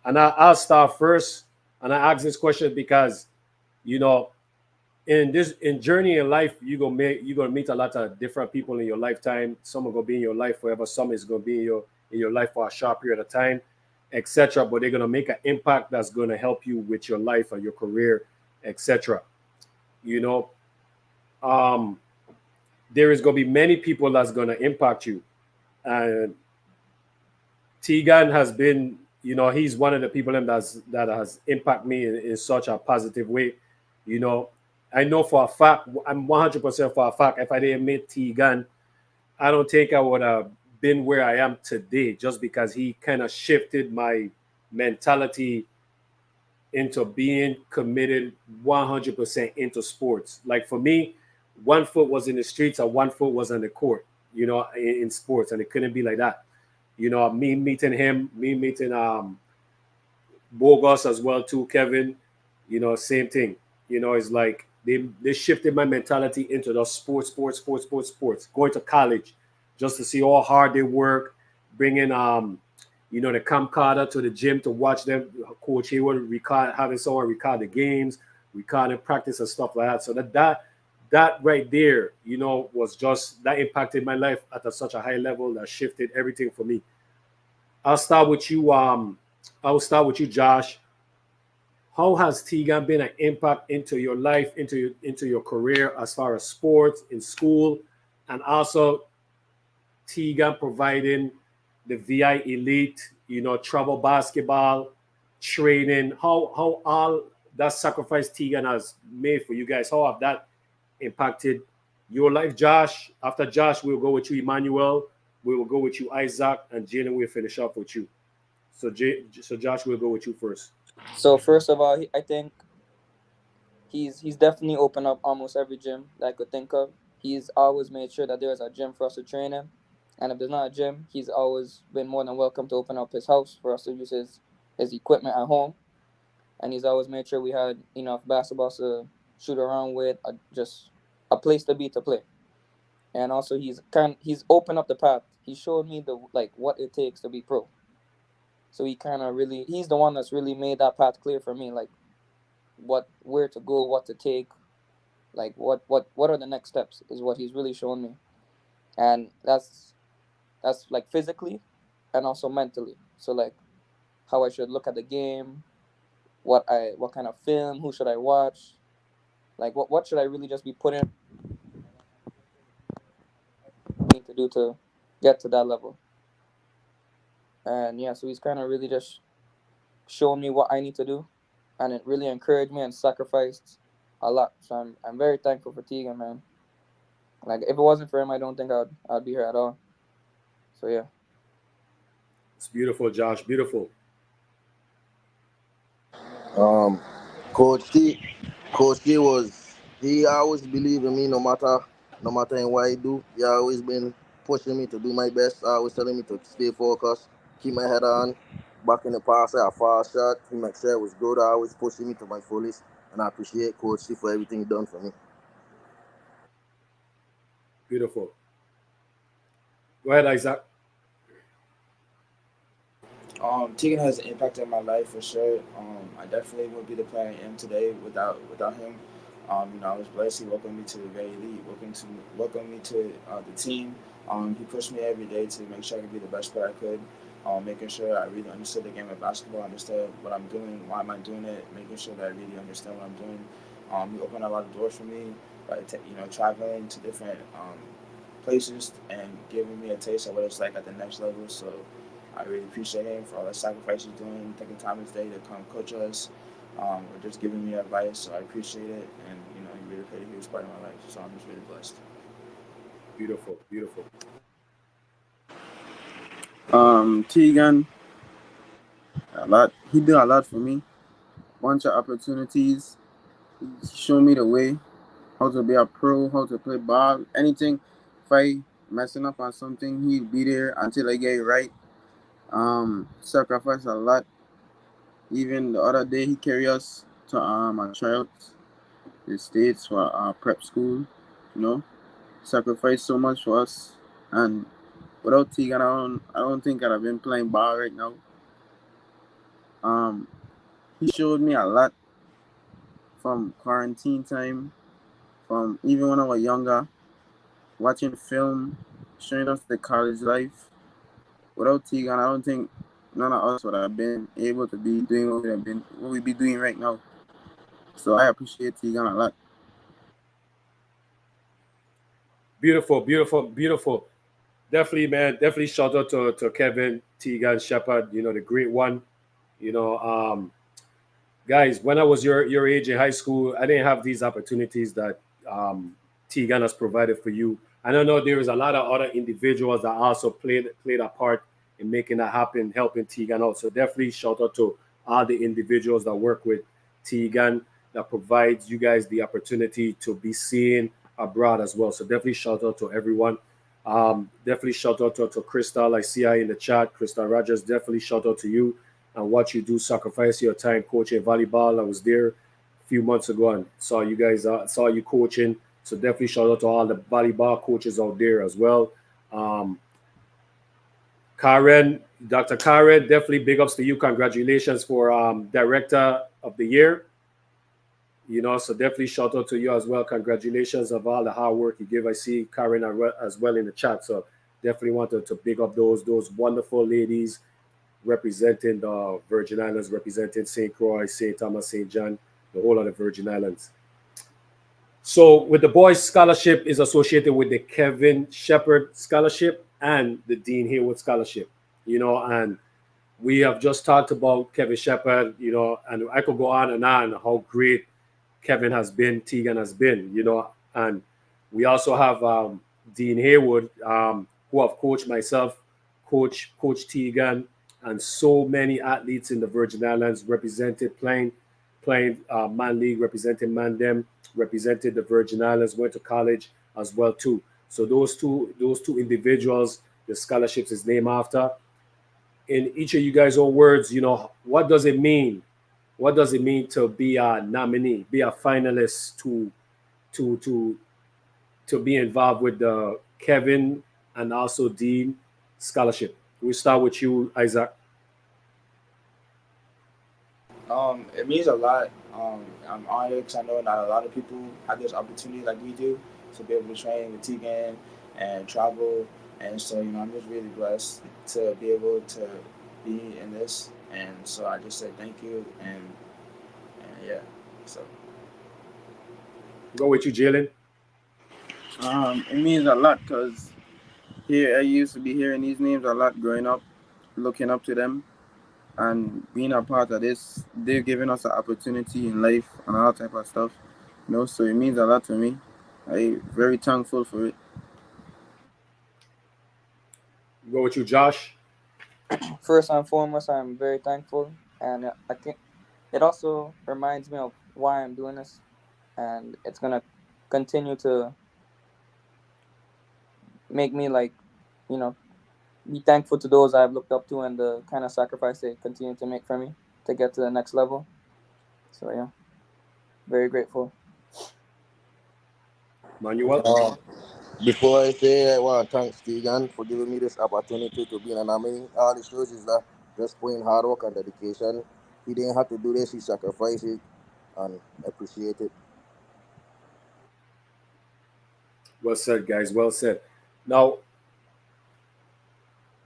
and I'll start first. And I ask this question because you know in journey in life, you're gonna meet a lot of different people in your lifetime. Some are gonna be in your life forever. Some is gonna be in your life for a short period of time, etc. But they're gonna make an impact that's gonna help you with your life and your career, etc. You know, um, there is gonna be many people that's gonna impact you, and Tegan has been, he's one of the people that has impacted me in such a positive way. You know, I know for a fact, I'm 100% for a fact, if I didn't meet Tegan, I don't think I would have been where I am today just because he kind of shifted my mentality into being committed 100% into sports. Like for me, one foot was in the streets and one foot was on the court, in sports, and it couldn't be like that. Me meeting him, me meeting Bogus as well too, Kevin. Same thing. It's like they shifted my mentality into the sports. Going to college just to see how hard they work, bringing the camcorder to the gym to watch them. Coach Hayward record having someone record the games, recording practice and stuff like that. So that right there, was just that impacted my life at such a high level that shifted everything for me. I'll start with you. I will start with you, Josh. How has Tegan been an impact into your life, into your career as far as sports in school, and also Tegan providing the VI elite, travel basketball training? How all that sacrifice Tegan has made for you guys? How have that impacted your life, Josh? After Josh, we'll go with you, Emmanuel. We will go with you, Isaac, and Jalen. We'll finish up with you. So Josh, we'll go with you first. So first of all, I think he's definitely opened up almost every gym that I could think of. He's always made sure that there's a gym for us to train in, and if there's not a gym, he's always been more than welcome to open up his house for us to use his equipment at home. And he's always made sure we had enough basketballs to shoot around with, just a place to be to play. And also he's opened up the path. He showed me the like what it takes to be pro. So he's the one that's really made that path clear for me, like where to go, what to take, like what are the next steps is what he's really shown me. And that's like physically and also mentally. So like how I should look at the game, what kind of film, who should I watch, like what should I really just be putting need to do to get to that level. And yeah, so he's kind of really just shown me what I need to do, and it really encouraged me and sacrificed a lot. So I'm very thankful for Tegan, man. Like if it wasn't for him, I don't think I'd be here at all. So yeah. It's beautiful, Josh. Beautiful. Um, Coach T, Coach T he always believed in me no matter in what I do. He always been pushing me to do my best. Always telling me to stay focused, keep my head on. Back in the past, I had a fast shot. He make sure it was good. Always pushing me to my fullest, and I appreciate Coach T for everything he done for me. Beautiful. Go ahead, Isaac. Tegan has impacted my life for sure. I definitely would be the player I am today without him. I was blessed. He welcomed me to the very elite. Welcomed me to the team. He pushed me every day to make sure I could be the best player I could. Making sure I really understood the game of basketball, understood what I'm doing, why am I doing it, making sure that I really understand what I'm doing. He opened a lot of doors for me by traveling to different places and giving me a taste of what it's like at the next level. So I really appreciate him for all the sacrifice he's doing, taking time his day to come coach us, or just giving me advice. So I appreciate it, and he really played a huge part in my life. So I'm just really blessed. Beautiful. Beautiful. Tegan, a lot. He did a lot for me. Bunch of opportunities. He showed me the way, how to be a pro, how to play ball, anything. If I messing up on something, he'd be there until I get it right. Sacrifice a lot. Even the other day, he carried us to a tryout, the states for prep school. You know, sacrificed so much for us, and without Tegan, I don't think I'd have been playing ball right now. Um, he showed me a lot from quarantine time, from even when I was younger, watching film, showing us the college life. Without Tegan, I don't think none of us would have been able to be doing what we be doing right now. So I appreciate Tegan a lot. Beautiful. Beautiful. Beautiful. Definitely, man. Definitely shout out to Kevin, Tegan, Shepard, the great one. You know, um, Guys, when I was your age in high school, I didn't have these opportunities that Tegan has provided for you. And I know there is a lot of other individuals that also played a part in making that happen, helping Tegan out. So definitely shout out to all the individuals that work with Tegan that provides you guys the opportunity to be seen abroad as well. So definitely shout out to everyone. Definitely shout out to Crystal. I see her in the chat. Crystal Rogers, definitely shout out to you. and what you do, sacrifice your time coaching volleyball. I was there a few months ago and saw you guys, saw you coaching. So definitely shout out to all the volleyball coaches out there as well. Um, Karen, Dr. Karen, definitely big ups to you. Congratulations for Director of the Year. So definitely shout out to you as well. Congratulations of all the hard work you give. I see Karen as well in the chat. So definitely wanted to big up those wonderful ladies representing the Virgin Islands, representing St. Croix, St. Thomas, St. John, the whole of the Virgin Islands. So with the boys scholarship is associated with the Kevin Shepherd scholarship and the Dean Haywood scholarship. And we have just talked about Kevin Shepherd, and I could go on how great Kevin has been, Tegan has been, and we also have Dean Haywood, who have coached myself, Coach Tegan, and so many athletes in the Virgin Islands represented playing Man League, representing Mandem, represented the Virgin Islands, went to college as well too. So those two individuals, the scholarships is named after. In each of you guys' own words, what does it mean? What does it mean to be a nominee, be a finalist to to to be involved with the Kevin and also Dean scholarship? We start with you, Isaac. It means a lot. I'm honored because I know not a lot of people have this opportunity like we do to be able to train with Tegan and travel. And so, I'm just really blessed to be able to be in this. And so I just say thank you. And yeah, so. Go with you, Jalen. It means a lot because here I used to be hearing these names a lot growing up, looking up to them, and being a part of this. They've given us an opportunity in life and all type of stuff. So it means a lot to me. I'm very thankful for it. Go with you, Josh. First and foremost, I'm very thankful, and I think it also reminds me of why I'm doing this, and it's gonna continue to make me you know, be thankful to those I've looked up to and the kind of sacrifice they continue to make for me to get to the next level. So yeah, very grateful. Manuel. Um, Before I say, I want to thank Stegan for giving me this opportunity to be in a nominee. All this shows is that just putting hard work and dedication. He didn't have to do this, he sacrificed it, and I appreciate it. Well said, guys. Well said. Now,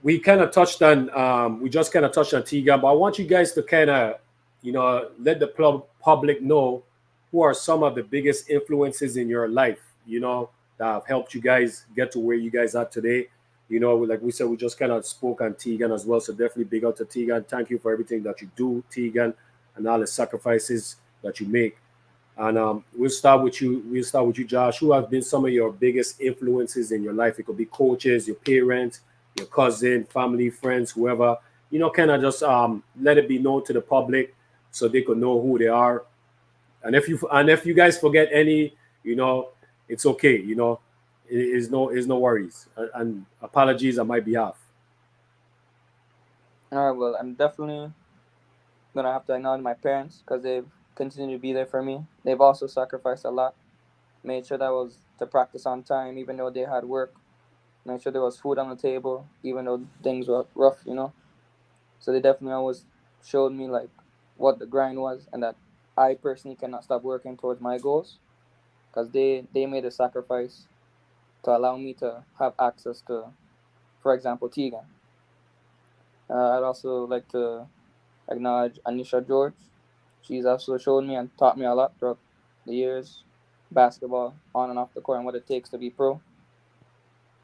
we just kind of touched on Tiga, but I want you guys to kind of, let the public know who are some of the biggest influences in your life, that have helped you guys get to where you guys are today. Like we said, we just kind of spoke on Tegan as well. So definitely big out to Tegan. Thank you for everything that you do, Tegan, and all the sacrifices that you make. And we'll start with you. We'll start with you, Josh. Who have been some of your biggest influences in your life? It could be coaches, your parents, your cousin, family, friends, whoever. Kind of just let it be known to the public so they could know who they are. And if you guys forget any, you know, it's okay. Is no worries. And apologies on my behalf. All right, well, I'm definitely gonna have to acknowledge my parents because they've continued to be there for me. They've also sacrificed a lot, made sure that I was to practice on time, even though they had work. Made sure there was food on the table, even though things were rough. So they definitely always showed me what the grind was, and that I personally cannot stop working towards my goals because they made a sacrifice to allow me to have access to, for example, Tegan. I'd also like to acknowledge Anisha George. She's also showed me and taught me a lot throughout the years, basketball on and off the court, and what it takes to be pro.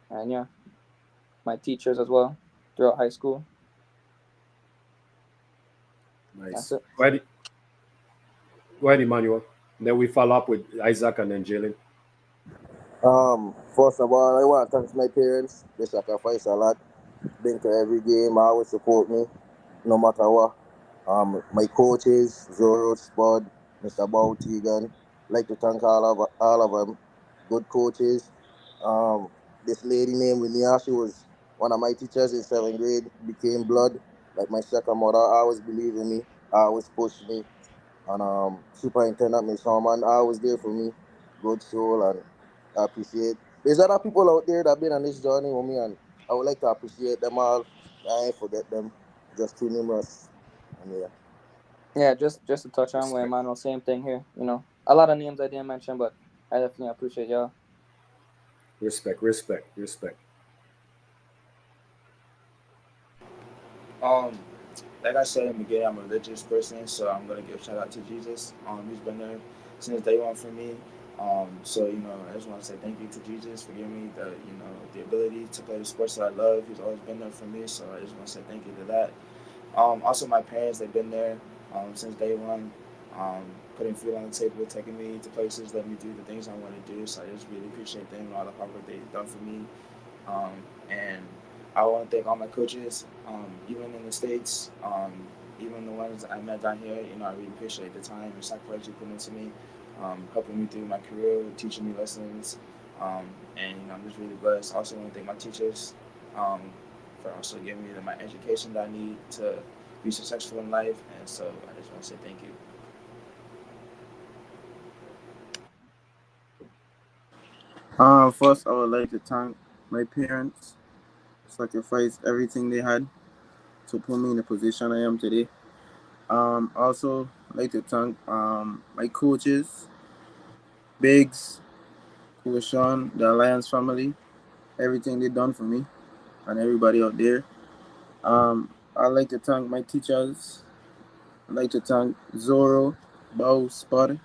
And yeah, my teachers as well throughout high school. That's Nice. it. Go ahead, Emmanuel. Then we follow up with Isaac and then Jalen. First of all, I want to thank my parents. They sacrifice a lot. Been to every game, always support me, no matter what. My coaches, Zoro, Spud, Mr. Bow Tegan. Like to thank all of them. Good coaches. This lady named Linnea, she was one of my teachers in 7th grade, became blood. Like my second mother always believed in me, always pushed me, and superintendent Miss Harman always there for me, good soul, and I appreciate. There's other people out there that been on this journey with me, and I would like to appreciate them all. I ain't forget them, just too numerous, and yeah. Yeah, just to touch on where Respect, Emmanuel, same thing here. A lot of names I didn't mention, but I definitely appreciate y'all. respect, respect, respect. Um, like I said in the beginning, I'm a religious person, so I'm gonna give shout out to Jesus. He's been there since day one for me. So I just want to say thank you to Jesus for giving me the ability to play the sports that I love. He's always been there for me, so I just want to say thank you to that. Also, my parents, they've been there since day one, um, putting food on the table, taking me to places, letting me do the things I want to do. So I just really appreciate them and all the hard work they've done for me. And I want to thank all my coaches, even in the States, even the ones I met down here. I really appreciate the time and sacrifice you put into me, helping me through my career, teaching me lessons. And I'm just really blessed. Also, want to thank my teachers um, for also giving me my education that I need to be successful in life. And so I just want to say thank you. First, I would like to thank my parents, sacrificed everything they had to put me in the position I am today. Also, I'd like to thank my coaches, Biggs, Coach Sean, the Alliance family, everything they done for me, and everybody out there. I'd like to thank my teachers. I'd like to thank Zoro, Bao, Spud,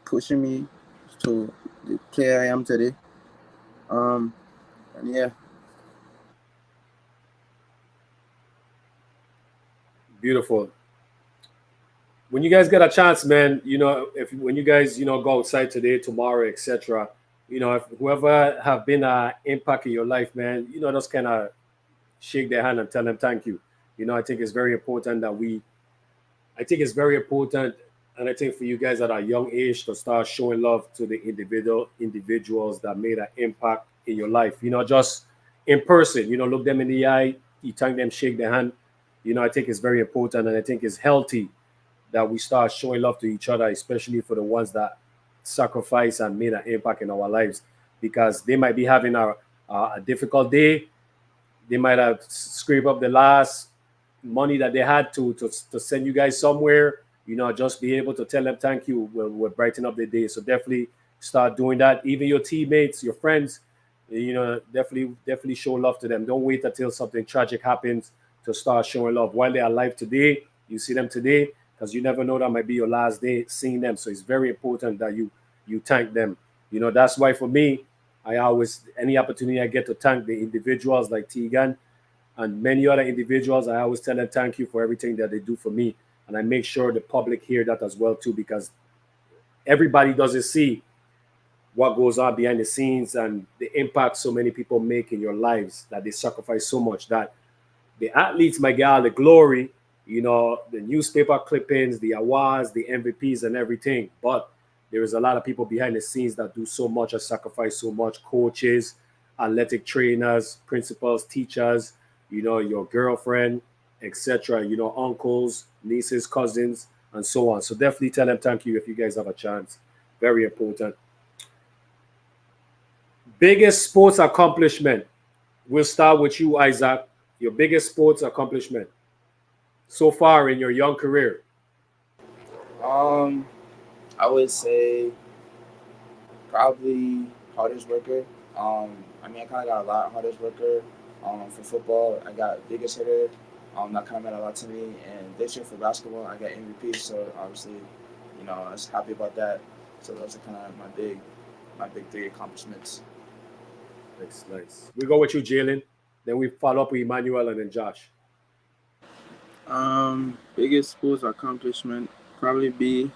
pushing me to the player I am today. Um, and yeah. Beautiful. When you guys get a chance, man, if when you guys go outside today, tomorrow, etc. If whoever have been an impact in your life, man, just kind of shake their hand and tell them thank you. I think it's very important that we I think it's very important, and I think for you guys at a young age to start showing love to the individuals that made an impact in your life. Just in person. Look them in the eye, you thank them, shake their hand. I think it's very important, and I think it's healthy that we start showing love to each other, especially for the ones that sacrifice and made an impact in our lives, because they might be having a difficult day. They might have scraped up the last money that they had to send you guys somewhere. Just be able to tell them thank you will brighten up their day. So definitely start doing that. Even your teammates, your friends, definitely show love to them. Don't wait until something tragic happens to start showing love. While they're alive today, you see them today, because you never know that might be your last day seeing them. So it's very important that you thank them. That's why for me, I always, any opportunity I get to thank the individuals like Tegan and many other individuals, I always tell them thank you for everything that they do for me. And I make sure the public hear that as well too, because everybody doesn't see what goes on behind the scenes and the impact so many people make in your lives, that they sacrifice so much, that the athletes might get all the glory, the newspaper clippings, the awards, the MVPs, and everything. But there is a lot of people behind the scenes that do so much and sacrifice so much: coaches, athletic trainers, principals, teachers, your girlfriend, etc., uncles, nieces, cousins, and so on. So definitely tell them thank you if you guys have a chance. Very important. Biggest sports accomplishment. We'll start with you, Isaac. Your biggest sports accomplishment so far in your young career? Um, I would say probably hardest worker. I mean, I kind of got a lot hardest worker. For football, I got biggest hitter. That kind of meant a lot to me. And this year for basketball, I got MVP. So obviously, I was happy about that. So those are kind of my big three accomplishments. Nice, nice. We go with you, Jalen. Then we follow up with Emmanuel and then Josh. Biggest sports accomplishment probably be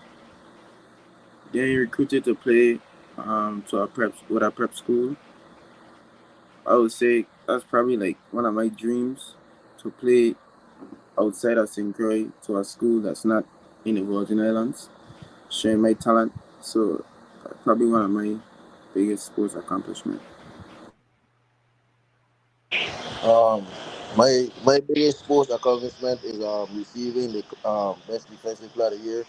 getting recruited to play to a prep with a prep school. I would say that's probably like one of my dreams to play outside of St. Croix to a school that's not in the Virgin Islands, sharing my talent. So that's probably one of my biggest sports accomplishment. Um, My biggest sports accomplishment is receiving the best defensive player of the year.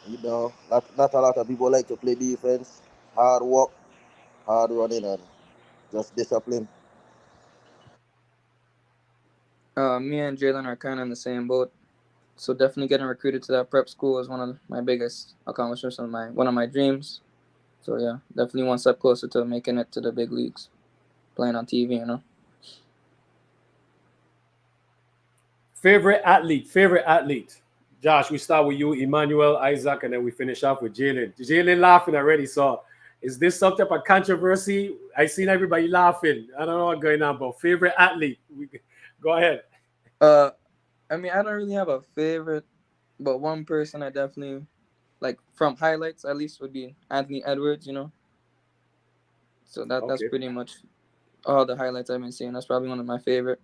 You know, not a lot of people like to play defense. Hard work, hard running, and just discipline. Me and Jalen are kind of in the same boat. So definitely getting recruited to that prep school is one of my biggest accomplishments and my one of my dreams. So yeah, definitely one step closer to making it to the big leagues, playing on TV. Favorite athlete, favorite athlete. Josh, we start with you, Emmanuel, Isaac, and then we finish off with Jalen. Jalen laughing already, so is this some type of controversy? I seen everybody laughing. I don't know what's going on, but favorite athlete. Go ahead. Uh, I mean, I don't really have a favorite, but one person I definitely like from highlights at least would be Anthony Edwards. So that's Okay. pretty much all the highlights I've been seeing. That's probably one of my favorite.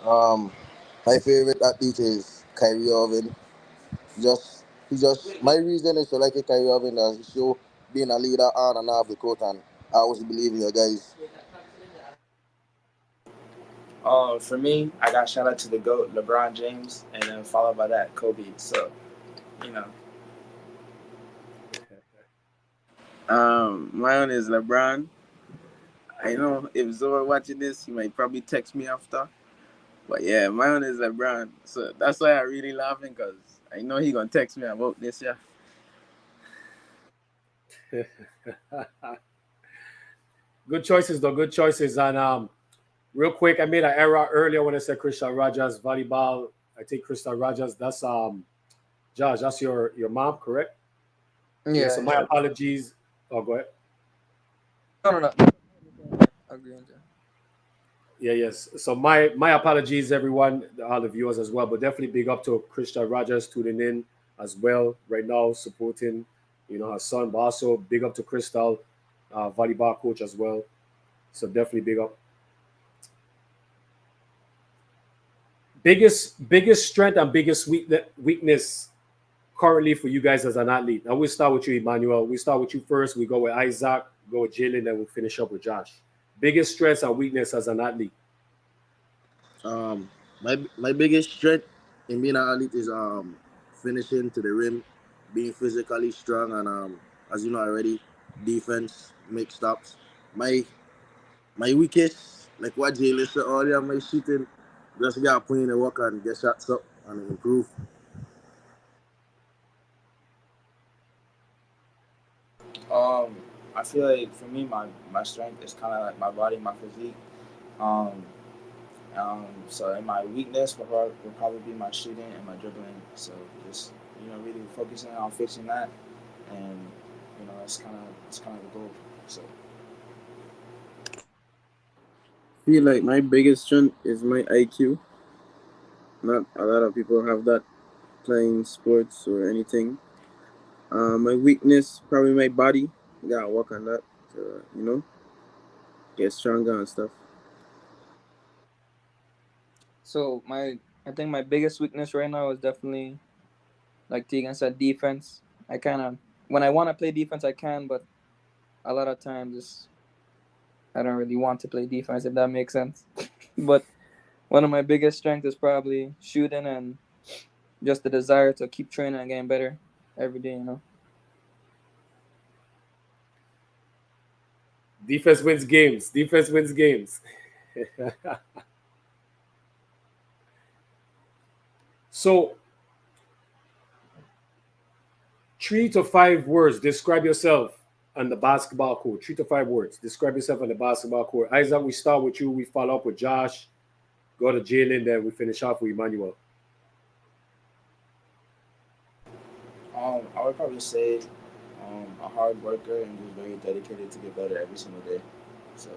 Um, my favorite athlete is Kyrie Irving. He just my reason is to like Kyrie Irving as he show being a leader on and off the court, and I always believe in your guys. For me, I got shout out to the GOAT, LeBron James, and then followed by that, Kobe. So, you know, My one is LeBron. I know if Zora watching this, he might probably text me after. But yeah, my one is LeBron. So that's why I really laughing because I know he gonna text me about this. Yeah. Good choices, though. Good choices. And real quick, I made an error earlier when I said Christian Rogers volleyball. I think Christian Rogers. That's Josh. That's your mom, correct? Yeah. Yeah, So my yeah. apologies. Oh, go ahead. No, no, no. Agreeing to. Yeah, yes. So my apologies, everyone, all the viewers as well. But definitely big up to Krista Rogers tuning in as well right now, supporting, her son. But also big up to Crystal, volleyball coach as well. So definitely big up. Biggest strength and biggest weakness currently for you guys as an athlete. Now we'll start with you, Emmanuel. We start with you first. We go with Isaac, go with Jalen, then we'll finish up with Josh. Biggest strengths and weakness as an athlete. My biggest strength in being an athlete is finishing to the rim, being physically strong, and as you know already, defense, make stops. My my weakest, like what Jay said earlier, my shooting, just gotta put in the work and get shots up and improve. um, I feel like for me, my strength is kind of like my body, my physique. Um, so in my weakness will probably be my shooting and my dribbling. So just really focusing on fixing that, and it's kind of the goal. So Feel like my biggest strength is my IQ. Not a lot of people have that playing sports or anything. My weakness probably my body. Gotta work on that to get stronger and stuff. So I think my biggest weakness right now is definitely like Tegan said, defense. I kind of when I want to play defense, I can, but a lot of times I don't really want to play defense if that makes sense. But one of my biggest strengths is probably shooting and just the desire to keep training and getting better every day. Defense wins games. Defense wins games. So 3 to 5 words. Describe yourself on the basketball court. 3 to 5 words. Describe yourself on the basketball court. Isaac, we start with you. We follow up with Josh. Go to Jalen. Then we finish off with Emmanuel. I would probably say a hard worker and just very dedicated to get better every single day. So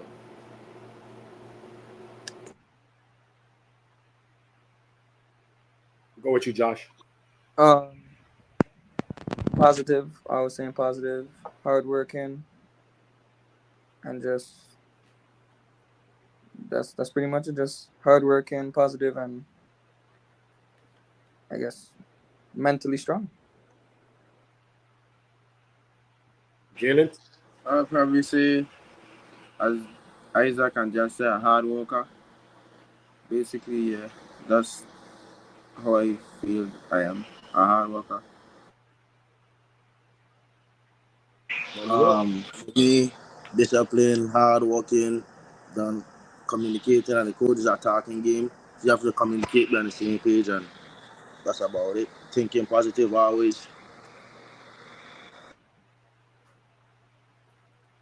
Go with you, Josh. Um, Positive. I was saying positive, hardworking, and just that's pretty much it. Just hardworking, positive, and I guess mentally strong. Jalen. I'll probably say as Isaac and just say a hard worker. Basically, yeah, that's how I feel I am a hard worker. Manuel. For me, discipline, hard working, then communicating, and the coach is a talking game. You have to communicate, be on the same page, and that's about it. Thinking positive always.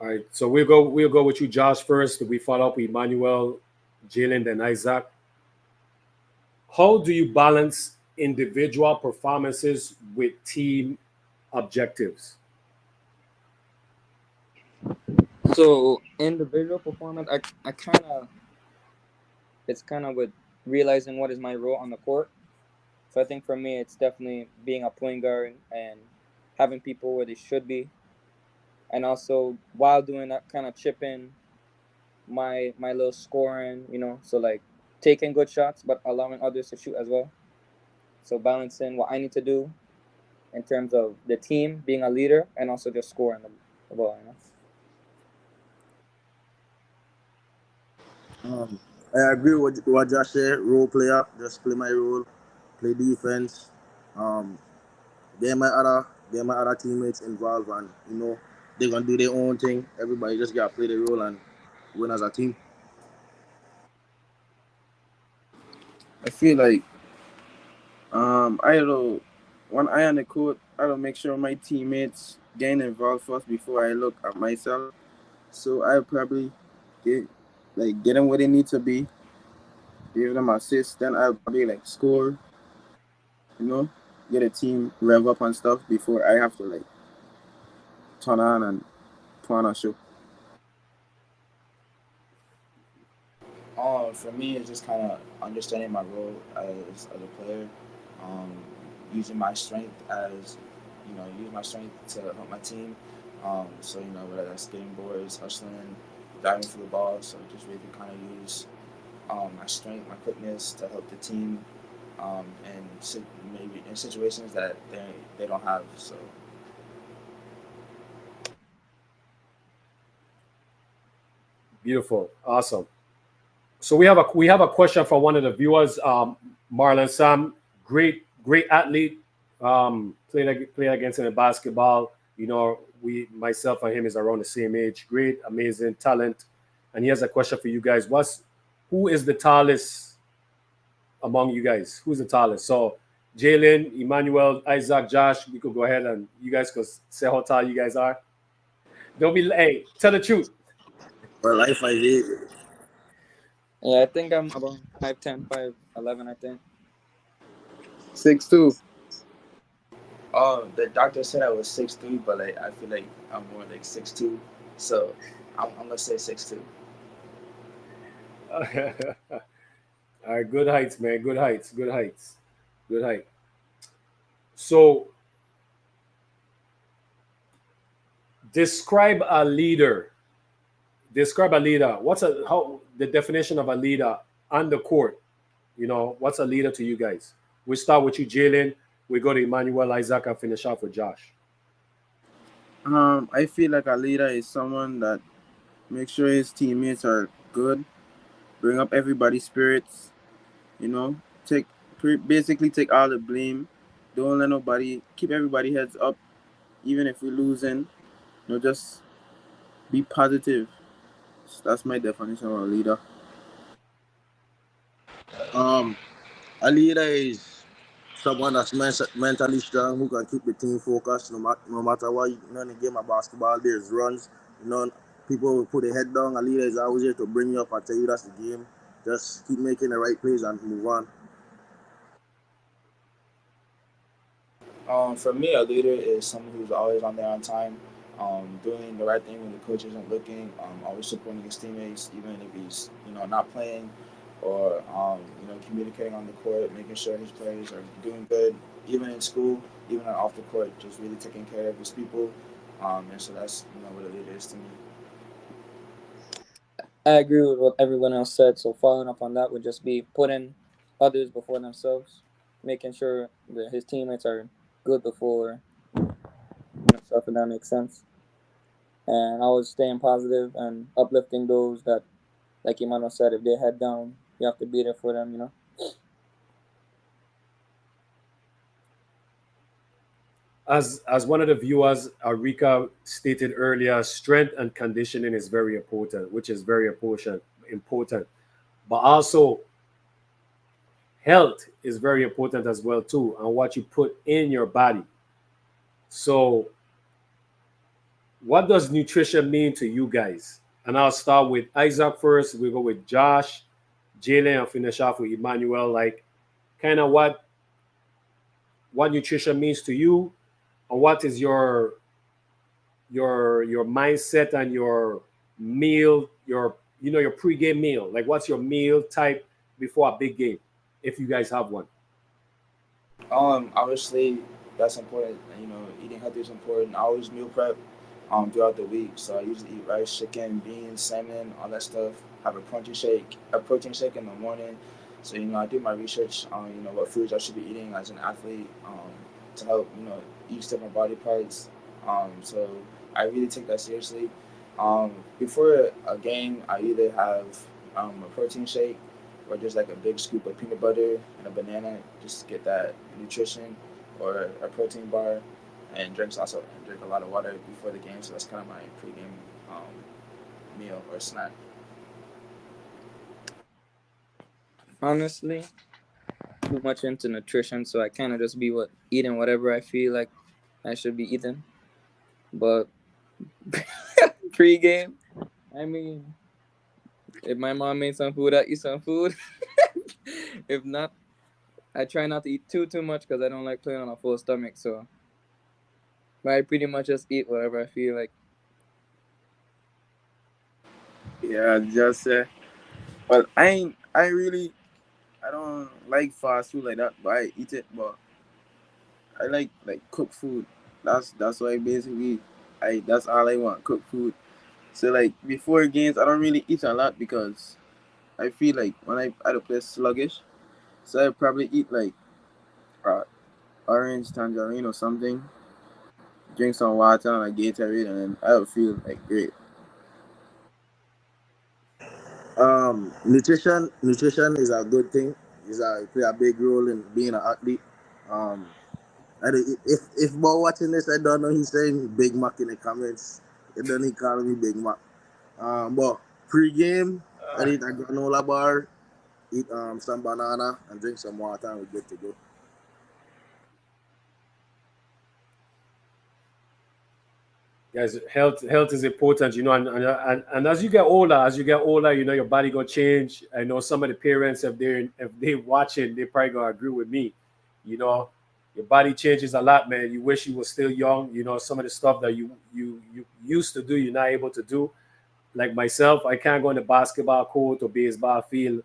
All right, so we'll go with you, Josh, first. We follow up with Emmanuel, Jalen, then Isaac. How do you balance individual performances with team objectives? So individual performance, I kind of it's kind of with realizing what is my role on the court. So I think for me, it's definitely being a point guard and having people where they should be, and also while doing that, kind of chip in my little scoring, So like taking good shots, but allowing others to shoot as well. So balancing what I need to do in terms of the team, being a leader, and also just scoring the ball. Um, I agree with what Josh said. Role player, just play my role, play defense. Um, get my other teammates involved, and they're gonna do their own thing. Everybody just gotta play their role and win as a team. I feel like I don't when I on the court, I don't make sure my teammates get involved first before I look at myself. So I probably get get them where they need to be, give them assists, then I'll probably score, you know, get a team rev up and stuff before I have to turn on and put on a show. For me, it's just kind of understanding my role as a player, um, using my strength as, use my strength to help my team. So whether that's getting boards, hustling, diving for the ball. So just really kind of use my strength, my quickness to help the team, and maybe in situations that they don't have. So Beautiful, awesome. So we have a question from one of the viewers, Marlon Sam, great athlete, played against him in basketball. We myself and him is around the same age. Great, amazing talent, and he has a question for you guys. Who is the tallest among you guys? Who's the tallest? So Jalen, Emmanuel, Isaac, Josh, we could go ahead and you guys could say how tall you guys are. Don't be hey, tell the truth. Well, life I did. Yeah, I think I'm about 5'10", 5'11", I think. 6'2". the doctor said I was 6'3", but I feel like I'm more like 6'2". So I'm gonna say 6'2". All right, good heights, man. Good heights. Good heights. Good height. So describe a leader. Describe a leader. What's a how the definition of a leader on the court? What's a leader to you guys? We start with you, Jalen. We go to Emmanuel, Isaac, and finish off with Josh. I feel like a leader is someone that makes sure his teammates are good, bring up everybody's spirits, you know, take basically take all the blame. Don't let nobody keep everybody heads up, even if we're losing. Just be positive. That's my definition of a leader. Um, a leader is someone that's mentally strong who can keep the team focused no matter what. In the game of basketball, there's runs. You know, people will put their head down. A leader is always here to bring you up and tell you that's the game. Just keep making the right plays and move on. For me, a leader is someone who's always on there on time, doing the right thing when the coach isn't looking, always supporting his teammates, even if he's not playing, or communicating on the court, making sure his players are doing good, even in school, even off the court, just really taking care of his people. And so that's what a leader is to me. I agree with what everyone else said. So following up on that would just be putting others before themselves, making sure that his teammates are good before himself, if that makes sense. And always staying positive and uplifting those that like Emmanuel said, if they head down, you have to be there for them. As one of the viewers, Arika stated earlier, strength and conditioning is very important, which is very important. But also health is very important as well too, and what you put in your body. So what does nutrition mean to you guys? And I'll start with Isaac first. We go with Josh, Jalen, and finish off with Emmanuel. Like, kind of what nutrition means to you, and what is your mindset and your meal, your pregame meal. Like, what's your meal type before a big game, if you guys have one? Obviously that's important. Eating healthy is important. I always meal prep throughout the week. So I usually eat rice, chicken, beans, salmon, all that stuff. Have a protein shake in the morning. So I do my research on what foods I should be eating as an athlete to help each different body parts. So I really take that seriously. Before a game, I either have a protein shake or just like a big scoop of peanut butter and a banana just to get that nutrition, or a protein bar, and drink a lot of water before the game. So that's kind of my pregame meal or snack. Honestly, too much into nutrition, so I kind of just be eating whatever I feel like I should be eating. But pre-game, I mean, if my mom made some food, I eat some food. If not, I try not to eat too much because I don't like playing on a full stomach. So, but I pretty much just eat whatever I feel like. Yeah, just well, I don't like fast food like that, but I eat it. But I like cooked food. That's why basically I that's all I want, cooked food. So like before games, I don't really eat a lot because I feel like when I at a place sluggish, so I probably eat like uh, orange, tangerine, or something. Drink some water and a Gatorade, and then I'll feel like great. Nutrition is a good thing. Is a play a big role in being an athlete. Um, if Bo watching this, I don't know he's saying Big Mac in the comments. And then he calling me Big Mac. But pre-game, I eat a granola bar, eat some banana, and drink some water, and we're good to go. Guys, health is important, and as you get older, your body gonna change. I know some of the parents, if they watching, they probably gonna agree with me. You know, your body changes a lot, man. You wish you were still young. Some of the stuff that you used to do, you're not able to do. Like myself, I can't go in the basketball court or baseball field,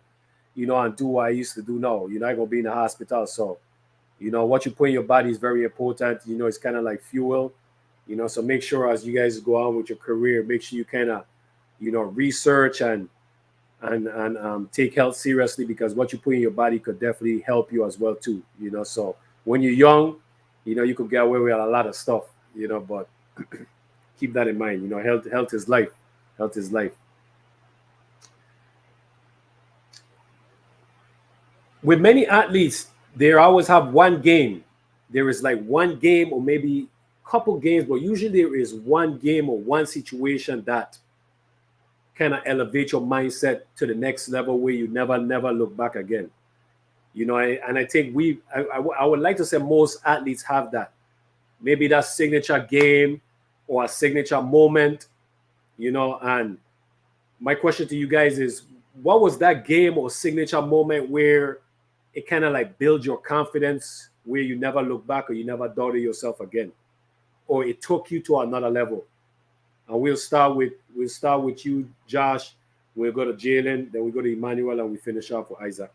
and do what I used to do now. I gonna be in the hospital. So, what you put in your body is very important. It's kind of like fuel. So make sure as you guys go on with your career, make sure you kind of, research and take health seriously, because what you put in your body could definitely help you as well too. So when you're young, you could get away with a lot of stuff. But keep that in mind. Health is life. Health is life. With many athletes, they always have one game. There is like one game or maybe couple games, but usually there is one game or one situation that kind of elevate your mindset to the next level where you never look back again. And I think I would like to say most athletes have that. Maybe that signature game or a signature moment. And my question to you guys is, what was that game or signature moment where it kind of like builds your confidence, where you never look back or you never doubted yourself again, or it took you to another level? And we'll start with you, Josh. We'll go to Jalen, then we go to Emmanuel, and we finish off with Isaac.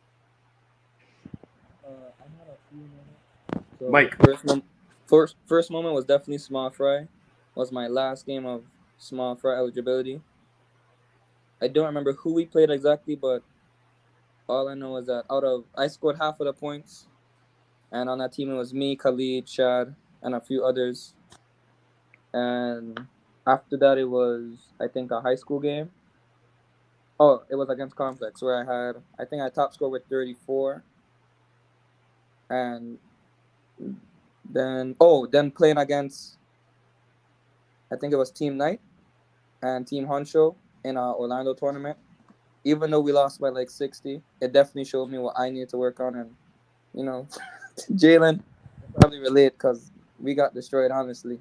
I had a few moments. So Mike. first moment was definitely small fry. Was my last game of small fry eligibility. I don't remember who we played exactly, but all I know is that out of I scored half of the points, and on that team it was me, Khalid, Shad, and a few others. And after that, it was I think a high school game. Oh, it was against Complex where I think I top score with 34, and then playing against, I think it was Team Knight and Team Honcho in our Orlando tournament. Even though we lost by like 60, it definitely showed me what I needed to work on. And, you know, Jalen can probably relate because we got destroyed, honestly.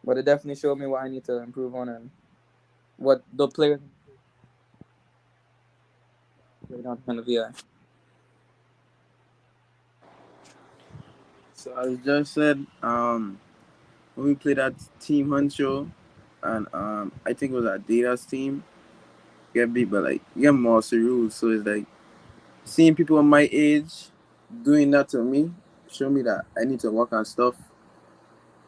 But it definitely showed me what I need to improve on and what the players in the state played on the VI. So as just said, when we played at Team Huncho, and I think it was Adidas team, get beat, but like you get more rules. So it's like seeing people my age doing that to me show me that I need to work on stuff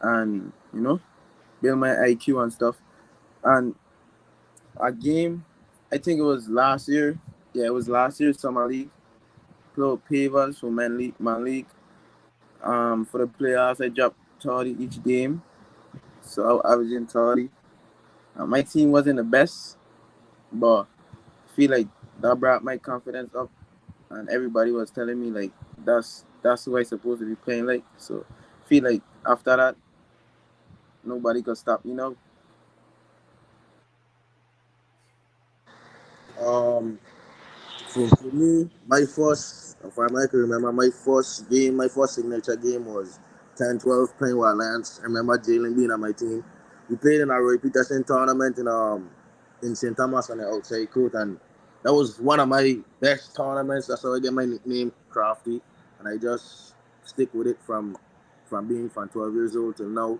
and build my IQ and stuff. And a game, I think it was last year. Yeah, it was last year summer league. Play Pavers for man league. For the playoffs, I dropped 30 each game, so I was in 30. My team wasn't the best, but I feel like that brought my confidence up, and everybody was telling me like that's who I supposed to be playing like. So I feel like after that, nobody could stop me now. Um, for me, my first, if I can remember, my first game, my first signature game was 10-12 playing with Alliance. I remember Jalen being on my team. We played in a Roy Peterson tournament in St. Thomas on the outside court, and that was one of my best tournaments. That's how I get my nickname, Crafty, and I just stick with it from 12 years old till now.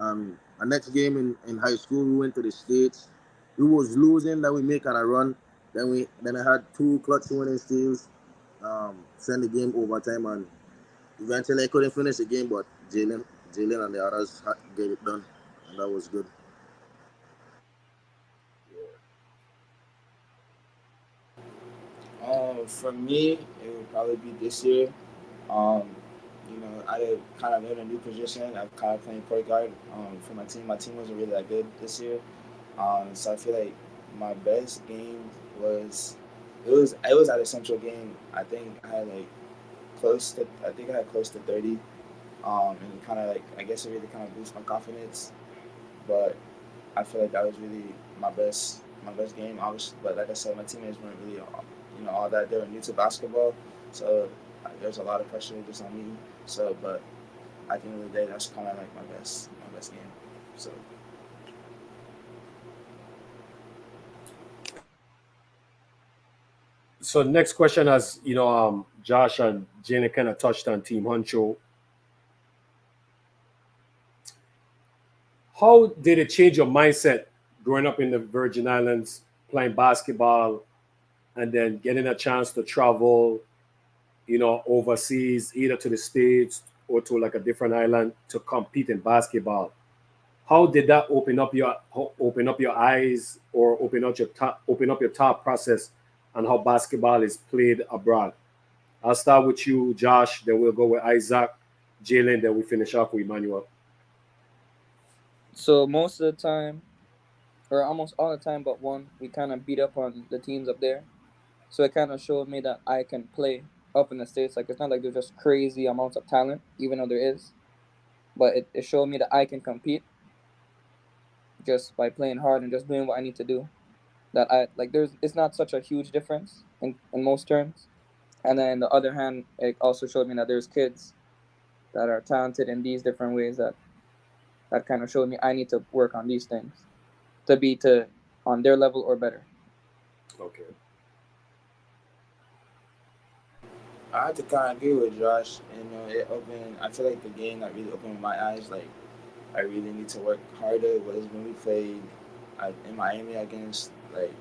Our next game in high school, we went to the States. We was losing, that we make on a run. Then I had two clutch winning steals, send the game overtime, and eventually I couldn't finish the game, but Jalen and the others get it done, and that was good. For me, it would probably be this year. Um, I kind of in a new position. I'm kind of playing point guard for my team. My team wasn't really that good this year, so I feel like my best game was it was at a central game. I think I had like I think I had close to 30, and kind of like I guess it really kind of boosted my confidence. But I feel like that was really my best game. Obviously, but like I said, my teammates weren't really all that. They were new to basketball, so there's a lot of pressure just on me. So, but at the end of the day, that's kind of like my best game. So. So next question, as Josh and Jenny kind of touched on Team Honcho. How did it change your mindset growing up in the Virgin Islands, playing basketball, and then getting a chance to travel, overseas, either to the States or to like a different island to compete in basketball? How did that open up your eyes or open up your thought process on how basketball is played abroad? I'll start with you, Josh. Then we'll go with Isaac, Jalen. Then we finish off with Emmanuel. So most of the time, or almost all the time but one, we kind of beat up on the teams up there. So it kind of showed me that I can play up in the States. Like, it's not like there's just crazy amounts of talent, even though there is. But it showed me that I can compete just by playing hard and just doing what I need to do. That I like, it's not such a huge difference in most terms. And then on the other hand, it also showed me that there's kids that are talented in these different ways that kind of showed me I need to work on these things to be to on their level or better. Okay. I have to kind of agree with Josh. It opened. I feel like the game that really opened my eyes. Like I really need to work harder. Was when we played in Miami against like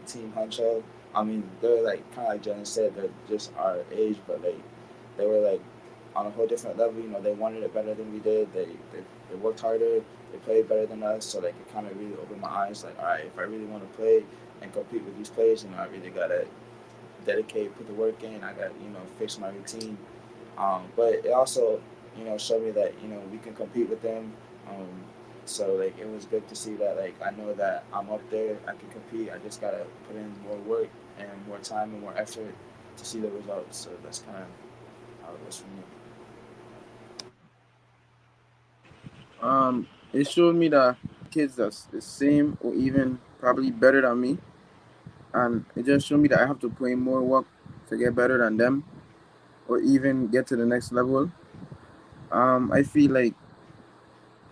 Team Huncho. I mean, they're like kind of like Jenna said, they're just our age, but like they were like on a whole different level. They wanted it better than we did. They worked harder. They played better than us. So like it kind of really opened my eyes. Like, all right, if I really want to play and compete with these players, I really gotta dedicate, put the work in. I got fix my routine. But it also showed me that we can compete with them. Um, So like it was good to see that like I know that I'm up there, I can compete. I just gotta put in more work and more time and more effort to see the results. So that's kind of how it was for me. It showed me that kids that's the same or even probably better than me, and it just showed me that I have to put in more work to get better than them or even get to the next level. I feel like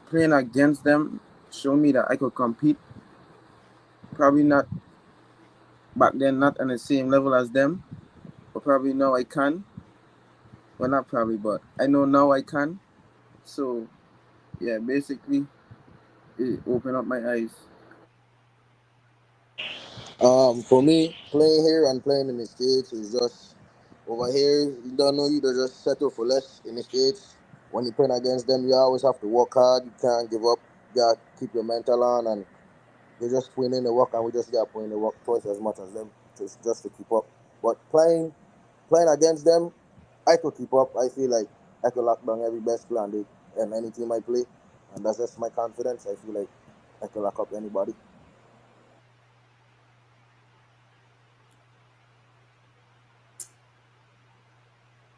playing against them showed me that I could compete. Probably not back then, not on the same level as them, but probably now I can. Well, not probably, but I know now I can. So yeah, basically, it opened up my eyes. For me, playing here and playing in the States is just over here, you don't know you to just settle for less in the States. When you're playing against them, you always have to work hard. You can't give up. You gotta keep your mental on, and they just put in the work, and we just gotta put in the work twice as much as them just to keep up. But playing against them, I could keep up. I feel like I could lock down every best player and any team I play, and that's just my confidence. I feel like I could lock up anybody.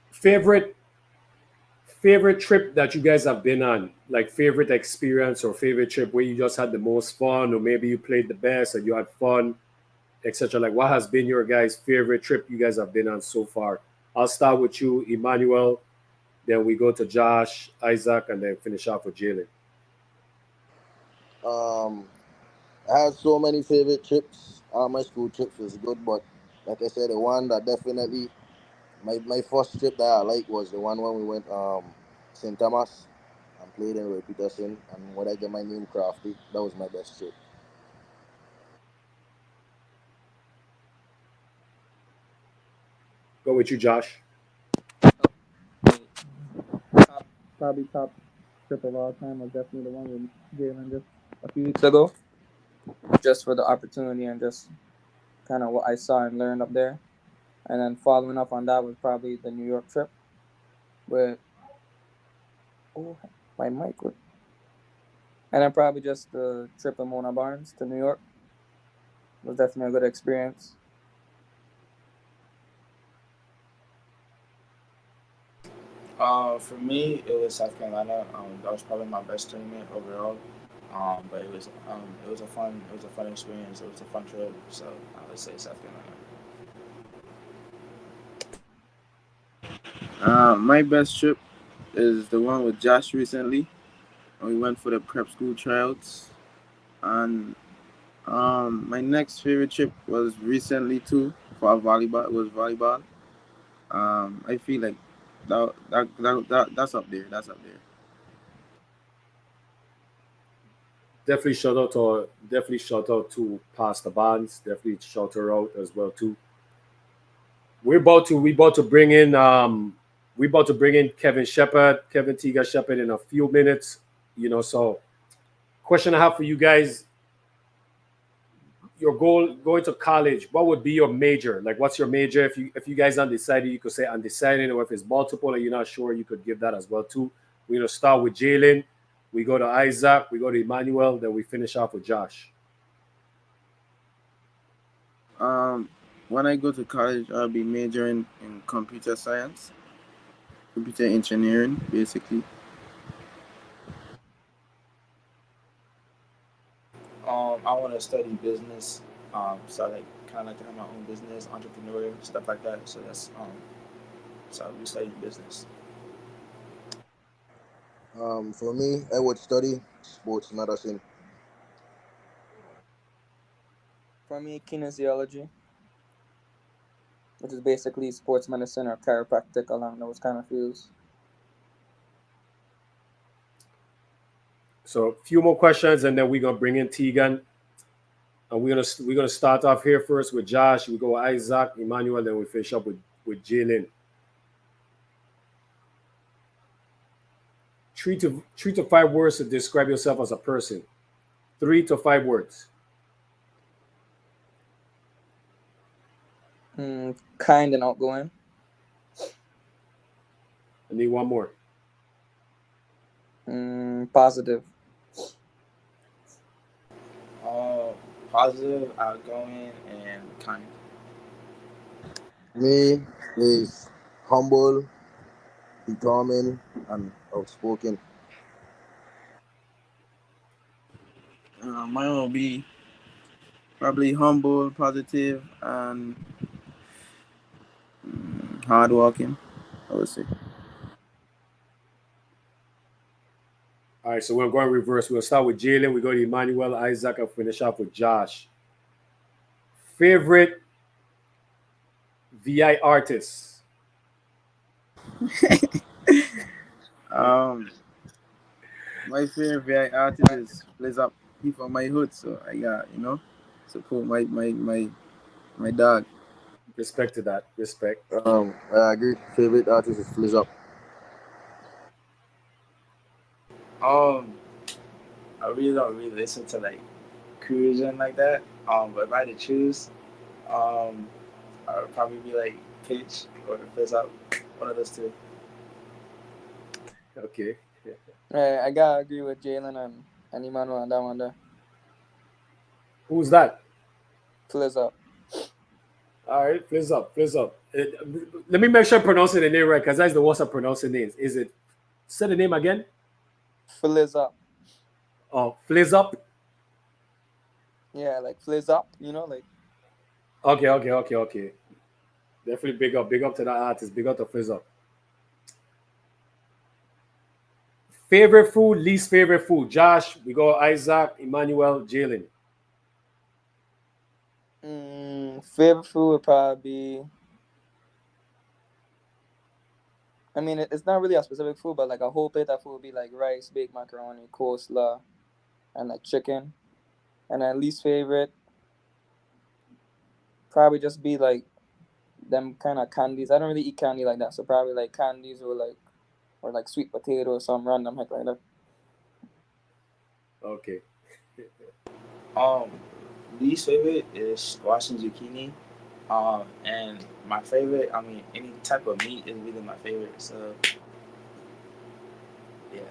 Favorite favorite trip that you guys have been on, like favorite experience or favorite trip where you just had the most fun, or maybe you played the best and you had fun, etc. Like, what has been your guys' favorite trip you guys have been on so far? I'll start with you, Emmanuel. Then we go to Josh, Isaac, and then finish off with Jalen. Um, I had so many favorite trips. All my school trips was good, but like I said, the one that definitely my first trip that I like was the one when we went St. Thomas and played in Ray Peterson, and when I get my name Crafty, that was my best trip. Go with you, Josh. Top, probably top trip of all time was definitely the one with Jalen just a few weeks ago, just for the opportunity and just kind of what I saw and learned up there. And then following up on that was probably the New York trip with oh my mic was, and then probably just the trip with Mona Barnes to New York was definitely a good experience. For me, it was South Carolina. That was probably my best tournament overall. But it was a fun experience. It was a fun trip. So I would say South Carolina. My best trip is the one with Josh recently. We went for the prep school tryouts, and my next favorite trip was recently too for volleyball. It was volleyball. I feel like that's up there. That's up there. Definitely shout out to Pastor Barnes. Definitely shout her out as well too. We about to bring in Kevin Shepard, Kevin Tiga Shepard in a few minutes. So question I have for you guys: your goal going to college, what would be your major? Like, what's your major? If you guys undecided, you could say undecided, or if it's multiple and you're not sure, you could give that as well too. We're gonna start with Jalen. We go to Isaac. We go to Emmanuel. Then we finish off with Josh. Um, when I go to college, I'll be majoring in computer science, computer engineering, basically. I want to study business. So I like kind of like to have my own business, entrepreneur stuff like that. So we study business. For me, I would study sports medicine. For me, kinesiology, which is basically sports medicine or chiropractic along those kind of fields. So a few more questions, and then we're gonna bring in Tegan, and we're gonna start off here first with Josh. We go with Isaac, Emmanuel, then we finish up with Jalen. Three to five words to describe yourself as a person. 3 to 5 words. Kind and outgoing. I need one more. Positive. Um, Positive, outgoing, and kind. Me is humble, determined, and outspoken. Mine will be probably humble, positive, and hardworking, I would say. All right, so we're going reverse. We'll start with Jalen. We go to Emmanuel, Isaac, and finish off with Josh. Favorite VI artist? Um, my favorite VI artist is Blaze Up. He from my hood, so I got support my dog. Respect to that. Respect. I agree. Favorite artist is Fliz Up. Um, I really don't really listen to like cruising like that. But if I had to choose, um, I would probably be like Pitch or Fizz Up, one of those two. Okay. I gotta agree with Jalen and Emmanuel on that one there. Who's that? Fliz up. All right, fizz up, fizz up. Let me make sure I'm pronouncing the name right, because that's the worst at pronouncing names. Is it? Say the name again. Fliz up. Oh, fizz up. Yeah, like Fliz up, like Okay, okay, okay, okay. Definitely big up to that artist. Big up to fizz up. Favorite food, least favorite food. Josh, we go Isaac, Emmanuel, Jalen. favorite food would probably be. I mean, it's not really a specific food, but like a whole plate of food would be like rice, baked macaroni, coleslaw, and like chicken. And then least favorite probably just be like them kind of candies. I don't really eat candy like that, so probably like candies or like sweet potato or some random heck like that. Okay. Um, Least favorite is squash and zucchini. And my favorite, I mean, any type of meat is really my favorite. So yeah.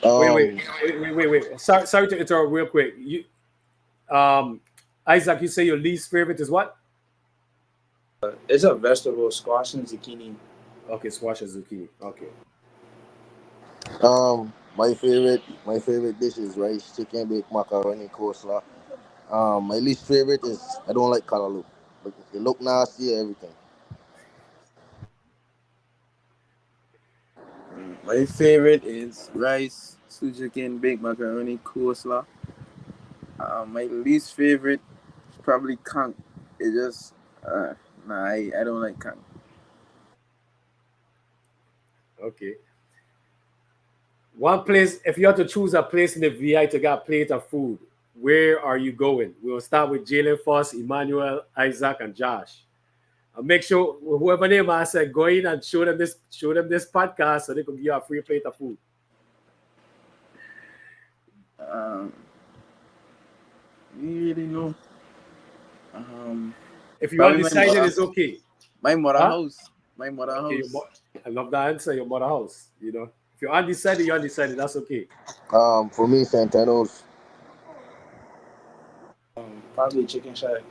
Wait, Um, wait. Sorry to interrupt real quick. Um, Isaac, you say your least favorite is what? It's a vegetable, squash and zucchini. Okay, squash and zucchini. Okay. my favorite dish is rice, chicken, baked macaroni, coleslaw. My least favorite is I don't like callaloo. It look nasty, everything. My favorite is rice, stew chicken, baked macaroni, coleslaw. My least favorite is probably conch. It just nah, I don't like conch. Okay. One place, if you have to choose a place in the VI to get a plate of food, where are you going? We'll start with Jalen first, Emmanuel, Isaac, and Josh. And make sure whoever name I said, go in and show them this podcast so they can give you a free plate of food. Um, you really know. Um, If you're Probably my undecided, mother. it's okay. My mother Huh? house. My mother Okay, house. I love that answer, your mother house. If you're undecided, you're undecided. That's okay. For me, Centenos. Probably chicken shack.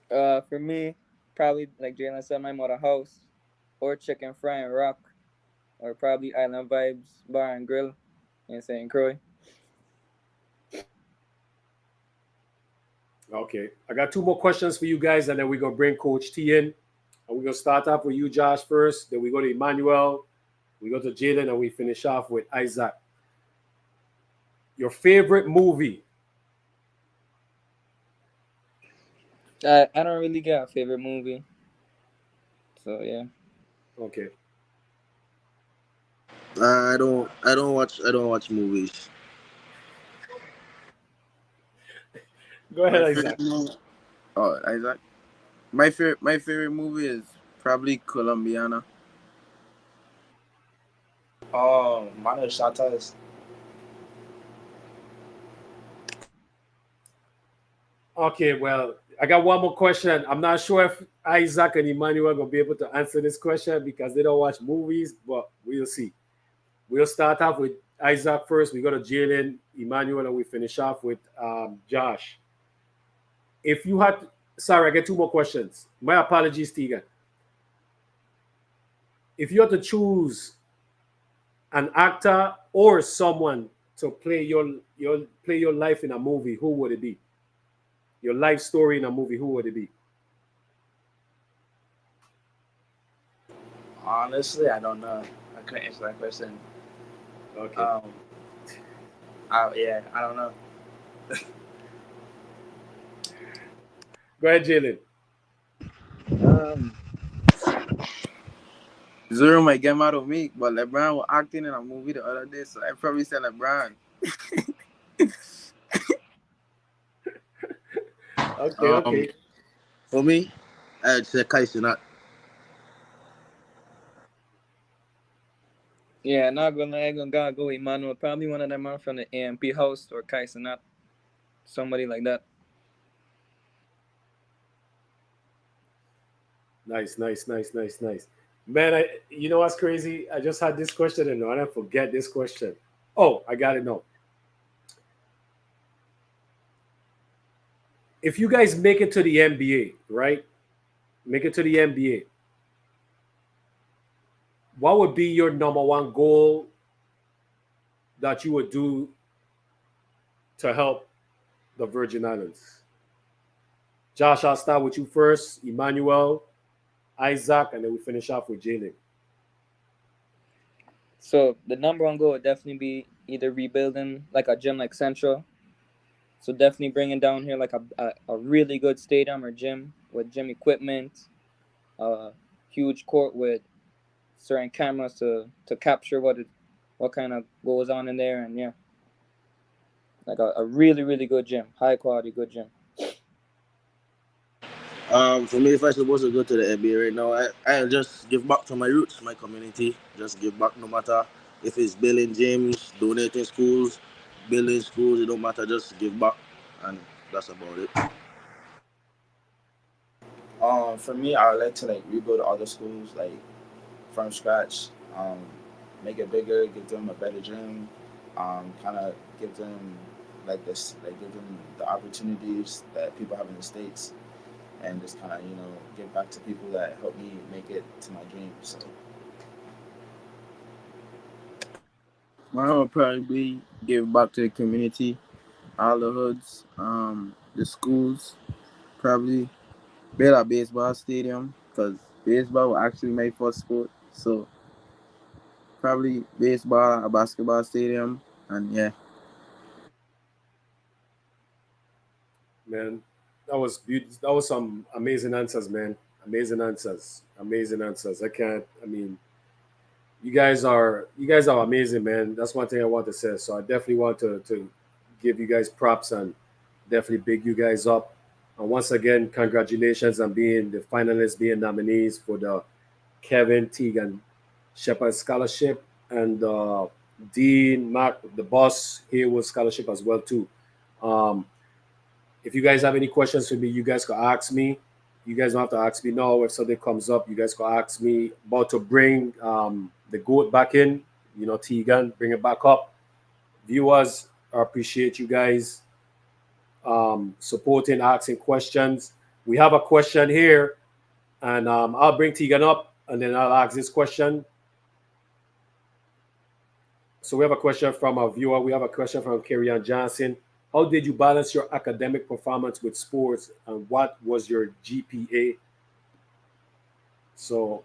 For me, probably like Jalen said, my mother house, or chicken fry and rock, or probably Island Vibes Bar and Grill in St. Croix. Okay. I got two more questions for you guys, and then we're going to bring Coach T in. And we're going to start off with you, Josh, first. Then we go to Emmanuel. We go to Jalen, and we finish off with Isaac. Your favorite movie? I don't really got a favorite movie, so yeah. Okay. I don't watch movies. Go ahead, My Isaac. favorite movie. Oh, Isaac. My favorite movie is probably Colombiana. Mine is shatas. Okay, well, I got one more question. I'm not sure if Isaac and Emmanuel are going to be able to answer this question because they don't watch movies, but we'll see. We'll start off with Isaac first. We go to Jalen, Emmanuel, and we finish off with Josh. If you had, sorry, I get two more questions. My apologies, Tegan. If you had to choose an actor or someone to play your life in a movie, who would it be? Your life story in a movie, who would it be? Honestly, I don't know. I couldn't answer that question. Okay. Um, I don't know. Go ahead, Jalen. Um, Zero might get mad at me, but LeBron was acting in a movie the other day, so I probably said LeBron. Okay, Um, okay. for me, I'd say Kai Cenat. Yeah, not gonna lie, I'm gonna go Emmanuel. Probably one of them are from the AMP house or Kaisa, not somebody like that. Nice, nice, nice, nice, nice. Man, you know what's crazy? I just had this question and I don't forget this question. Oh, I got it now. If you guys make it to the NBA, right? Make it to the NBA, what would be your number one goal that you would do to help the Virgin Islands? Josh, I'll start with you first. Emmanuel, Isaac, and then we finish off with Jalen. So the number one goal would definitely be either rebuilding like a gym like Central. So definitely bringing down here like a really good stadium or gym with gym equipment, a huge court with certain cameras to capture what kind of goes on in there, and yeah, like a really really good gym, high quality good gym. For me, if I supposed to go to the NBA right now, I'll just give back to my roots, my community. Just give back no matter if it's building gyms, donating schools, building schools, it don't matter, just give back. And that's about it. For me, I would like to like rebuild all the schools like from scratch. Make it bigger, give them a better gym. Kind of give them give them the opportunities that people have in the states, and just kind of give back to people that helped me make it to my dreams. So Mine would probably be give back to the community, all the hoods, the schools, probably build a baseball stadium because baseball was actually my first sport. So probably baseball, a basketball stadium, and yeah. Man, that was beautiful. That was some amazing answers, man. Amazing answers. Amazing answers. I can't. I mean, you guys are amazing, man. That's one thing I want to say. So I definitely want to give you guys props and definitely big you guys up. And once again, congratulations on being the finalists, being nominees for the Kevin Teagan Shepherd Scholarship and Dean Mac, the boss here with scholarship as well too. Um, if you guys have any questions for me, you guys can ask me. You guys don't have to ask me now. If something comes up, you guys can ask me. About to bring the goat back in, Tegan, bring it back up. Viewers, I appreciate you guys supporting, asking questions. We have a question here, and I'll bring Tegan up, and then I'll ask this question. So we have a question from a viewer. We have a question from Kerryon Johnson. How did you balance your academic performance with sports, and what was your GPA? So,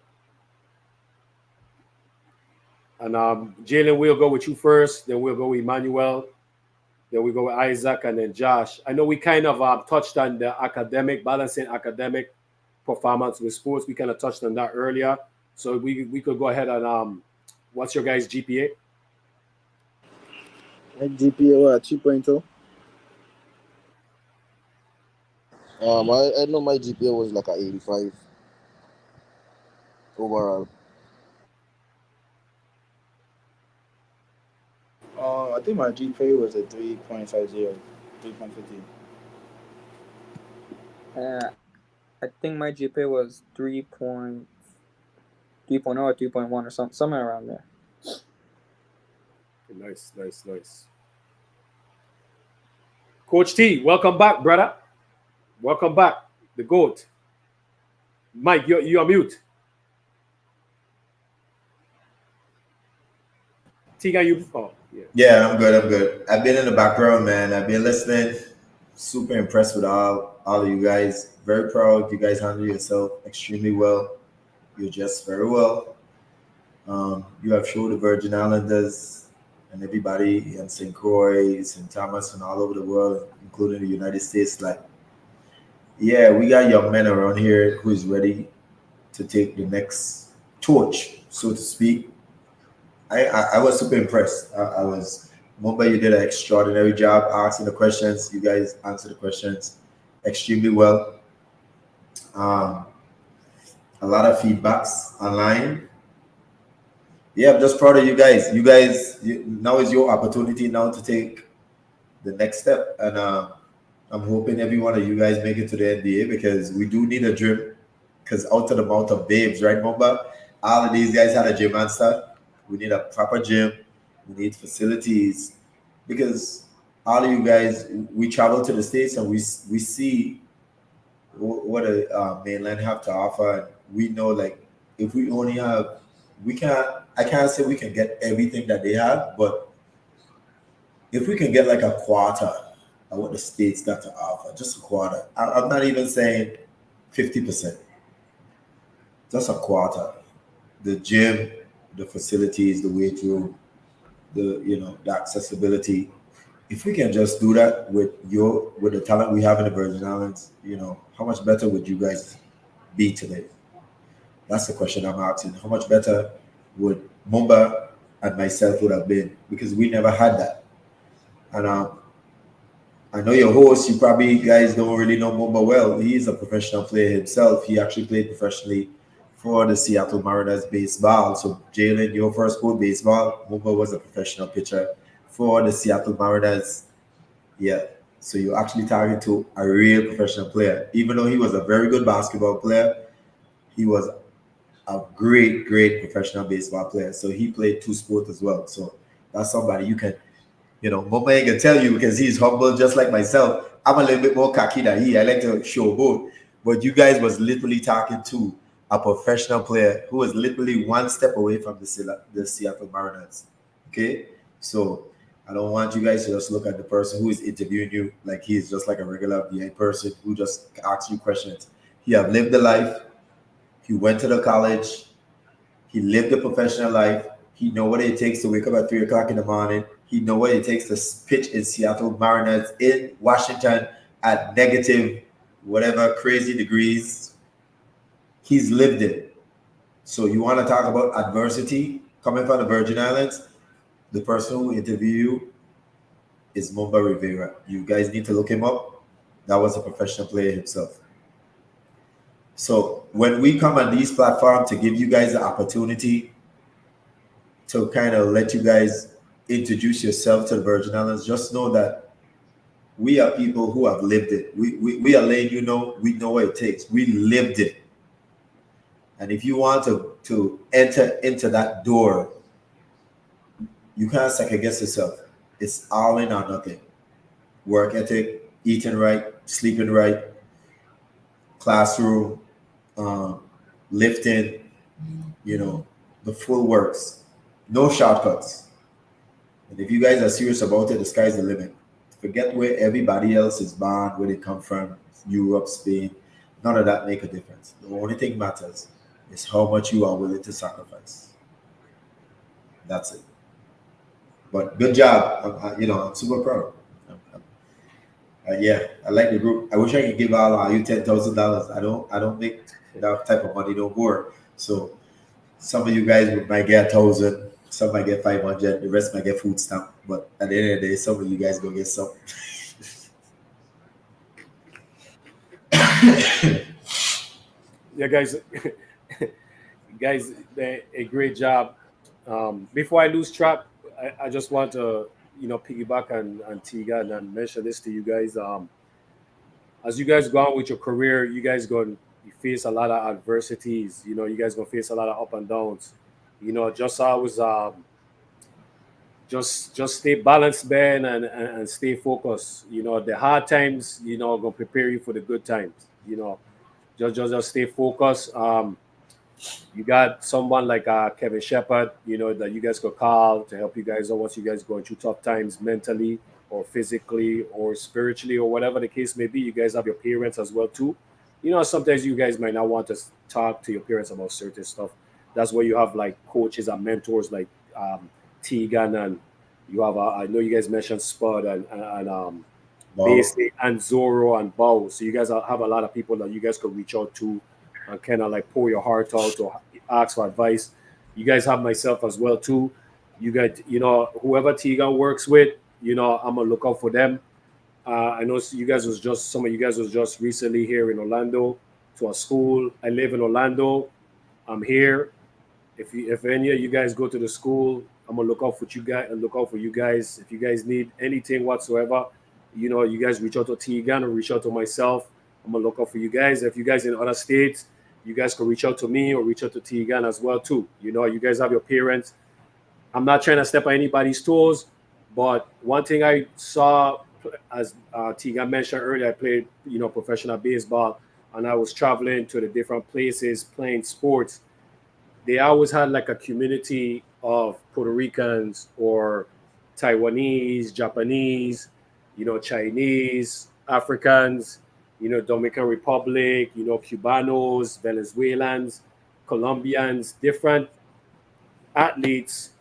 and Jalen, we'll go with you first. Then we'll go with Emmanuel. Then we go with Isaac, and then Josh. I know we kind of touched on the academic balancing academic performance with sports. We kind of touched on that earlier. So we could go ahead and what's your guys' GPA? My GPA was 3.0. I know my GPA was like a 85 overall. I think my GPA was a 3.50, 3.50. I think my GPA was 3.0 or 3.1 or something, somewhere around there. Nice, nice, nice. Coach T, welcome back, brother. Welcome back. The GOAT. Mike, you are mute. T, got you? Oh, yeah. Yeah, I'm good. I'm good. I've been in the background, man. I've been listening. Super impressed with all of you guys. Very proud. You guys handle yourself extremely well. You're just very well. You have showed the Virgin Islanders and everybody in St. Croix, St. Thomas, and all over the world, including the United States. Like, yeah, we got young men around here who is ready to take the next torch, so to speak. I was super impressed. I was. Mumbai, you did an extraordinary job asking the questions. You guys answered the questions extremely well. Um, a lot of feedbacks online. Yeah, I'm just proud of you guys. Now is your opportunity now to take the next step, and I'm hoping every one of you guys make it to the NBA because we do need a gym. Because out of the mouth of babes, right, Mumba? All of these guys had a gym and stuff. We need a proper gym. We need facilities because all of you guys, we travel to the states and we see what a mainland have to offer. And we know like if we only have, we can't. I can't say we can get everything that they have, but if we can get like a quarter of what the states got to offer, just a quarter. I'm not even saying 50%, just a quarter. The gym, the facilities, the weight room, the accessibility. If we can just do that with the talent we have in the Virgin Islands, how much better would you guys be today? That's the question I'm asking. How much better would Mumba and myself would have been? Because we never had that. And I know your host, you probably guys don't really know Mumba well. He is a professional player himself. He actually played professionally for the Seattle Mariners baseball. So Jalen, your first sport baseball, Mumba was a professional pitcher for the Seattle Mariners. Yeah. So you're actually talking to a real professional player. Even though he was a very good basketball player, he was a great, great professional baseball player. So he played two sports as well. So that's somebody you can, Mama ain't gonna tell you because he's humble just like myself. I'm a little bit more cocky than he. I like to show both. But you guys was literally talking to a professional player who was literally one step away from the Seattle Mariners. Okay? So I don't want you guys to just look at the person who is interviewing you like he's just like a regular VA person who just asks you questions. He have lived the life. He went to the college. He lived a professional life. He know what it takes to wake up at 3 o'clock in the morning. He know what it takes to pitch in Seattle Mariners in Washington at negative whatever crazy degrees. He's lived it. So you want to talk about adversity coming from the Virgin Islands? The person who interviewed you is Mumba Rivera. You guys need to look him up. That was a professional player himself. So when we come on these platforms to give you guys the opportunity to kind of let you guys introduce yourself to the Virgin Islands, just know that we are people who have lived it. We are letting you know we know what it takes. We lived it. And if you want to enter into that door, you can't second guess yourself. It's all in or nothing. Work ethic, eating right, sleeping right, classroom, um, lifting, the full works. No shortcuts. And if you guys are serious about it, the sky's the limit. Forget where everybody else is born, where they come from, Europe, Spain. None of that make a difference. The only thing matters is how much you are willing to sacrifice. That's it. But good job. I'm super proud. Yeah, I like the group. I wish I could give all you $10,000. I don't make that type of money no more. So some of you guys might get 1,000, some might get 500, the rest might get food stamp. But at the end of the day, some of you guys go get some. Yeah, guys, guys, a great job. Before I lose track, I just want to, piggyback on Tiga and mention this to you guys. As you guys go on with your career, you guys going to face a lot of adversities. You guys gonna face a lot of up and downs. Just I was just stay balanced, man, and stay focused. You know, the hard times, gonna prepare you for the good times. Just stay focused. You got someone like Kevin Shepard, that you guys could call to help you guys out once you guys going through tough times mentally or physically or spiritually or whatever the case may be. You guys have your parents as well too. Sometimes you guys might not want to talk to your parents about certain stuff. That's where you have like coaches and mentors like Tegan, and you have I know you guys mentioned Spud and Wow. Basic and Zoro and Bow. So you guys have a lot of people that you guys could reach out to and kind of like pour your heart out or ask for advice. You guys have myself as well too. You guys, whoever Tegan works with, I'm gonna look out for them. I know some of you guys was just recently here in Orlando to a school. I live in Orlando. I'm here. If any of you guys go to the school, I'm gonna look out for you guys and look out for you guys. If you guys need anything whatsoever, you guys reach out to Tegan or reach out to myself. I'm gonna look out for you guys. If you guys in other states, you guys can reach out to me or reach out to Tegan as well too. You guys have your parents. I'm not trying to step on anybody's toes, but one thing I saw, as Tegan mentioned earlier, I played professional baseball, and I was traveling to the different places playing sports. They always had like a community of Puerto Ricans or Taiwanese, Japanese, Chinese, Africans, Dominican Republic, Cubanos, Venezuelans, Colombians, different athletes,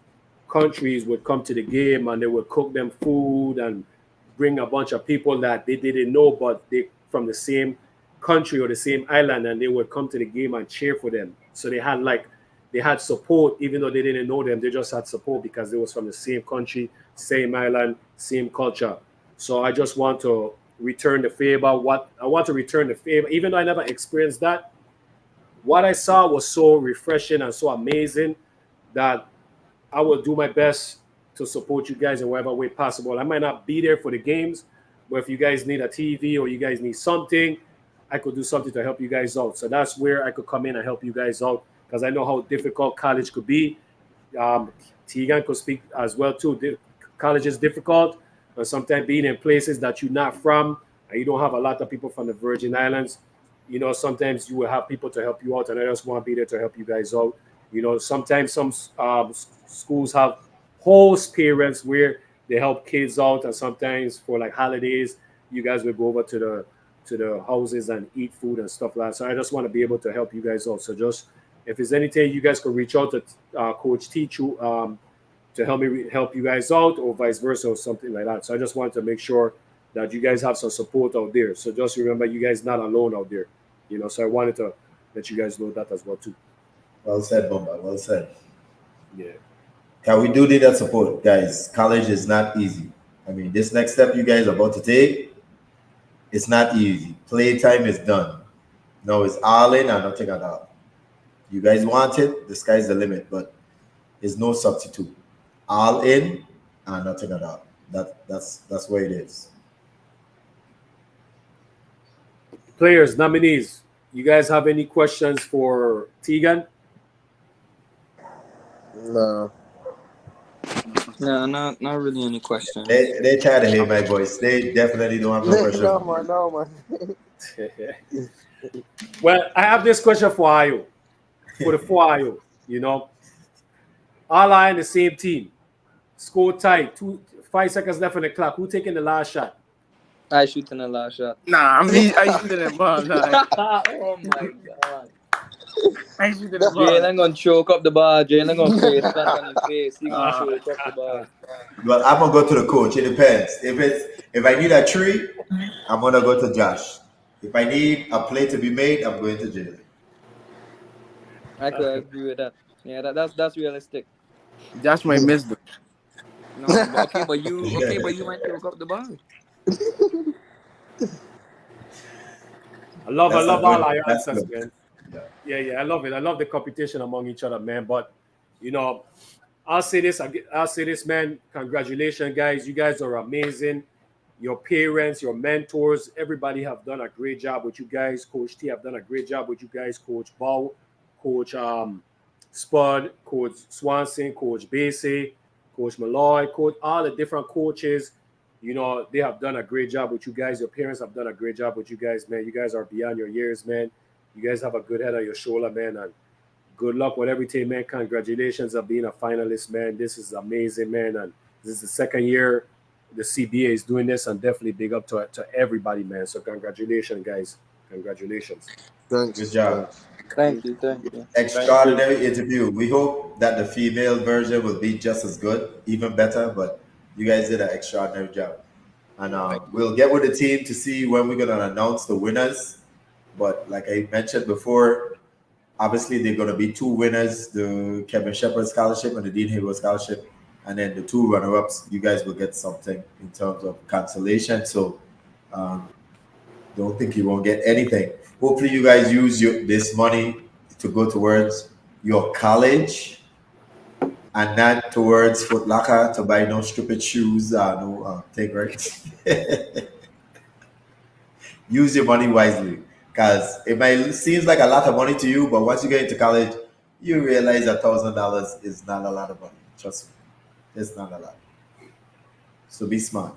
countries would come to the game and they would cook them food and bring a bunch of people that they didn't know, but they from the same country or the same island, and they would come to the game and cheer for them. So they had support, even though they didn't know them. They just had support because they was from the same country, same island, same culture. So I just want to return the favor. What I want to return the favor, even though I never experienced that. What I saw was so refreshing and so amazing that I will do my best to support you guys in whatever way possible. I might not be there for the games, but if you guys need a TV or you guys need something, I could do something to help you guys out. So that's where I could come in and help you guys out because I know how difficult college could be. Tegan could speak as well too. College is difficult, and sometimes being in places that you're not from and you don't have a lot of people from the Virgin Islands. Sometimes you will have people to help you out, and I just want to be there to help you guys out. Sometimes some schools have host parents where they help kids out, and sometimes for like holidays, you guys will go over to the houses and eat food and stuff like that. So I just want to be able to help you guys out. So just if there's anything, you guys can reach out to Coach Teachu to help you guys out, or vice versa, or something like that. So I just wanted to make sure that you guys have some support out there. So just remember, you guys not alone out there. So I wanted to let you guys know that as well too. Well said, Bomba. Well said. Yeah. Yeah, we do need that support, guys. College is not easy. I mean, this next step you guys are about to take, it's not easy. Playtime is done. No, it's all in and nothing at all. You guys want it, the sky's the limit, but there's no substitute. All in and nothing at all. That's where it is. Players, nominees, you guys have any questions for Tegan? No. No, not really any questions. They try to hear my voice. They definitely don't have no question No for man, me. no man. Well, I have this question for Ayo, for the four Ayo. All are in the same team. Score tight. 5 seconds left on the clock. Who taking the last shot? I shooting the last shot. Nah, I shoot the ball. Nah. Oh my god. I shoot the ball. Jalen gonna choke up the ball. Jalen gonna face plant on his face. He gonna choke up the ball. Well, I'm gonna go to the coach. It depends. If I need a tree, I'm gonna go to Josh. If I need a play to be made, I'm going to Jalen. I could agree with that. Yeah, that's realistic. Josh might miss them. No, but you might choke up the ball. I love all our That's answers, good. man. Yeah. Yeah, I love it. I love the competition among each other, man. But you know, I'll say this, man. Congratulations, guys. You guys are amazing. Your parents, your mentors, everybody have done a great job with you guys. Coach T have done a great job with you guys. Coach Bow, Coach Spud, Coach Swanson, Coach Basie, Coach Malloy, coach, all the different coaches. They have done a great job with you guys. Your parents have done a great job with you guys, man. You guys are beyond your years, man. You guys have a good head on your shoulder, man. And good luck with everything, man. Congratulations on being a finalist, man. This is amazing, man. And this is the second year the CBA is doing this, and definitely big up to everybody, man. So congratulations, guys. Congratulations. Good Thanks. job. Thanks. Thank you, thank you. Thank you. Extraordinary interview. We hope that the female version will be just as good, even better. But you guys did an extraordinary job, and Thank you. we'll get with the team to see when we're gonna announce the winners. But like I mentioned before, obviously they're gonna be two winners: the Kevin Shepard Scholarship and the Dean Hayward Scholarship, and then the two runner-ups. You guys will get something in terms of consolation. So um, don't think you won't get anything. Hopefully, you guys use this money to go towards your college and not towards Foot Locker to buy no stupid shoes, no thing, right? Use your money wisely, because it might seems like a lot of money to you, but once you get into college, you realize $1,000 is not a lot of money. Trust me, it's not a lot. So be smart.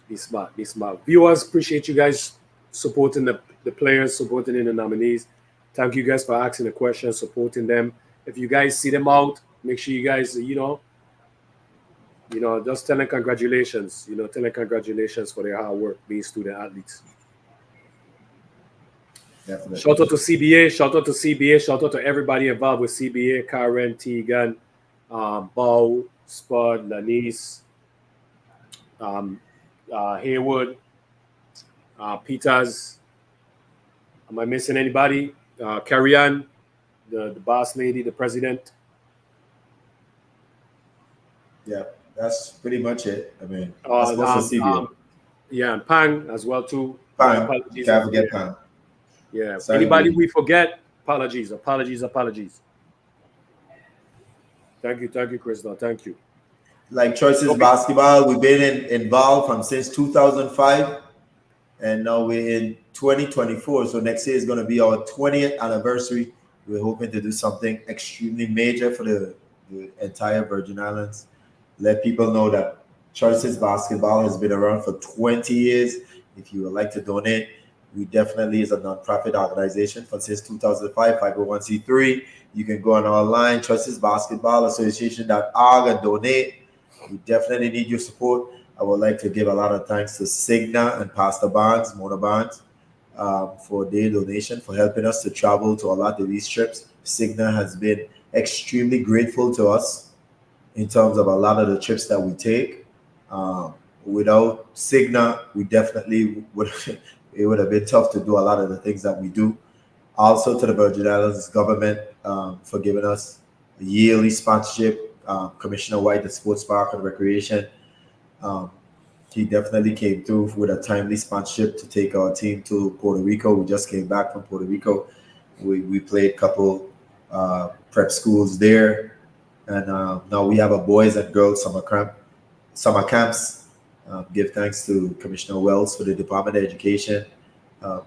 Be smart. Be smart. Viewers, appreciate you guys supporting the players, supporting in the nominees. Thank you guys for asking the questions, supporting them. If you guys see them out, make sure you guys, just tell them congratulations. Tell them congratulations for their hard work being student athletes. Definitely. Shout out to CBA. Shout out to CBA. Shout out to everybody involved with CBA. Karen, Tegan, Bow, Spud, Lanice, um, Haywood, Peters. Am I missing anybody? Carrie Ann, the boss lady, the president. Yeah, that's pretty much it. I mean, that's most of CBA. Yeah, and Pang as well too. My Pan, apologies. can't forget Pan. Yeah. Sorry, Anybody Lee. we forget? Apologies. Thank you, Crystal. Thank you. Like Choices Okay. Basketball, we've been involved from since 2005, and now we're in 2024. So next year is going to be our 20th anniversary. We're hoping to do something extremely major for the entire Virgin Islands. Let people know that Choices Basketball has been around for 20 years. If you would like to donate, we definitely is a nonprofit organization for since 2005, 501c3. You can go on our line, Choices Basketball Association.org, and donate. We definitely need your support. I would like to give a lot of thanks to Signa and Pastor Barnes, Mona Barnes, for their donation, for helping us to travel to a lot of these trips. Signa has been extremely grateful to us in terms of a lot of the trips that we take. Without Signa, we definitely would it would have been tough to do a lot of the things that we do. Also to the Virgin Islands government for giving us a yearly sponsorship. Commissioner White, the Sports Park and Recreation, he definitely came through with a timely sponsorship to take our team to Puerto Rico. We just came back from Puerto Rico. We played a couple prep schools there, and now we have a boys and girls summer camps. Give thanks to Commissioner Wells for the Department of Education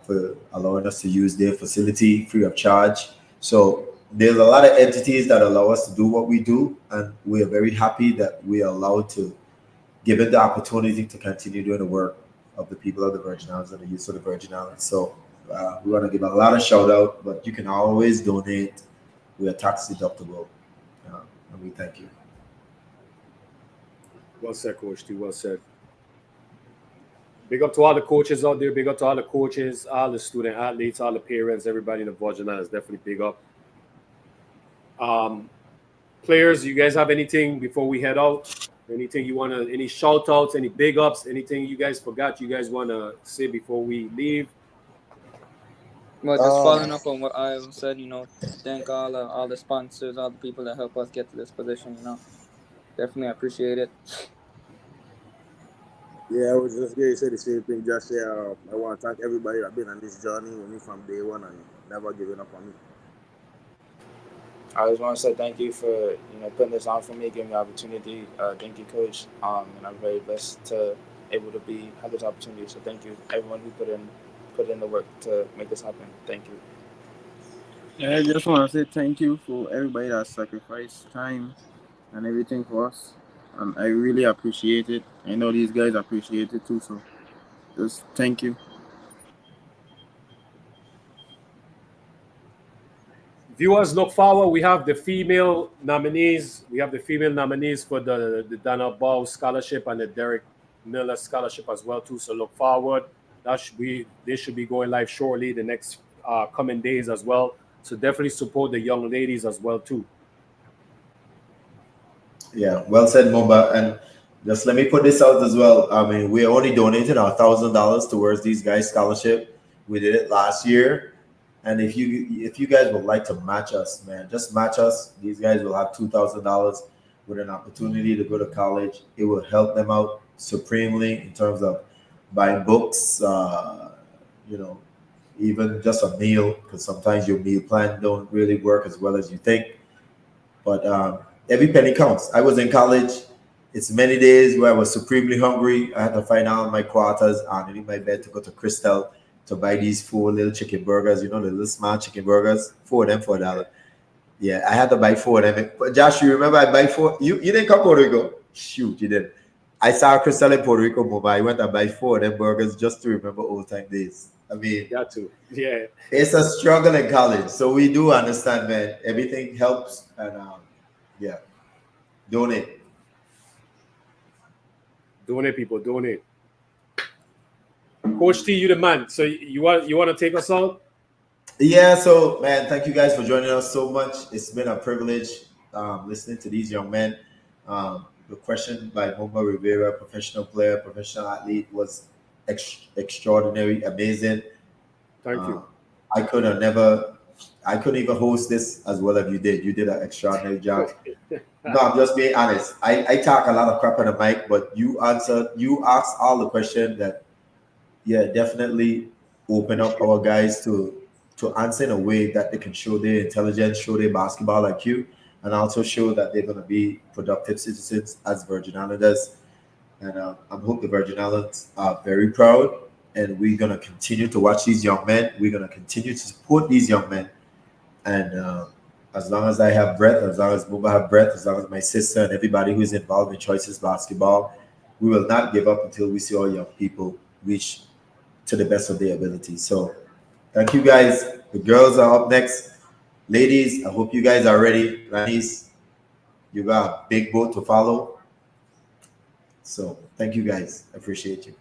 for allowing us to use their facility free of charge. So there's a lot of entities that allow us to do what we do, and we are very happy that we are allowed to give it the opportunity to continue doing the work of the people of the Virgin Islands and the youth of the Virgin Islands. So we want to give a lot of shout out, but you can always donate. We are tax deductible, and we thank you. Well said, Coach T. Well said. Big up to all the coaches out there. Big up to all the coaches, all the student athletes, all the parents, everybody in the Virgin Islands. Definitely big up. Players, you guys have anything before we head out? Anything you want to, any shout outs, any big ups, anything you guys forgot you guys want to say before we leave? Well, just following up on what I said, thank all the sponsors, all the people that help us get to this position. Definitely appreciate it. Yeah, I was just going to say the same thing. Just say I want to thank everybody that been on this journey with me from day one and never giving up on me. I just want to say thank you for putting this on for me, giving me the opportunity. Thank you, Coach. And I'm very blessed to able to have this opportunity. So thank you, everyone who put in the work to make this happen. Thank you. Yeah, I just want to say thank you for everybody that sacrificed time and everything for us. And I really appreciate it. I know these guys appreciate it too. So just thank you. Viewers, look forward. We have the female nominees. We have the female nominees for the Dana Ball scholarship and the Derek Miller scholarship as well too. So look forward. That should be they should be going live shortly the next coming days as well. So definitely support the young ladies as well too. Yeah, well said, Mumba. And just let me put this out as well. I mean, we're only donating $1,000 towards these guys' scholarship. We did it last year, and if you guys would like to match us, man, just match us. These guys will have $2,000 with an opportunity to go to college. It will help them out supremely in terms of buying books. You know, even just a meal, because sometimes your meal plan don't really work as well as you think. But every penny counts. I was in college. It's many days where I was supremely hungry. I had to find out my quarters and in my bed to go to Crystal to buy these four little chicken burgers. You know, the little small chicken burgers. Four of them for $1. Yeah, I had to buy four of them. But Josh, you remember I buy four? You didn't come to Puerto Rico? Shoot, you didn't. I saw Crystal in Puerto Rico move. I went and buy four of them burgers just to remember old time days. I mean, Got to. Yeah. it's a struggle in college, so we do understand, man. Everything helps, and yeah, donate. Donate, people, donate. Coach T, you the man. So you want to take us out? Yeah, so man, thank you guys for joining us so much. It's been a privilege listening to these young men. The question by Mumba Rivera, professional player, professional athlete, was extraordinary, amazing. Thank Uh, you. I could have never, I couldn't even host this as well as you did. You did an extraordinary job. No, I'm just being honest. I talk a lot of crap on the mic, but you asked all the questions that, yeah, definitely open up our guys to answer in a way that they can show their intelligence, show their basketball IQ, and also show that they're going to be productive citizens as Virgin Islanders. And I hope the Virgin Islands are very proud. And we're going to continue to watch these young men. We're going to continue to support these young men. And as long as I have breath, as long as Booba have breath, as long as my sister and everybody who is involved in Choices Basketball, we will not give up until we see all young people reach to the best of their ability. So thank you guys. The girls are up next. Ladies, I hope you guys are ready. Ranis, you got a big boat to follow. So thank you guys. I appreciate you.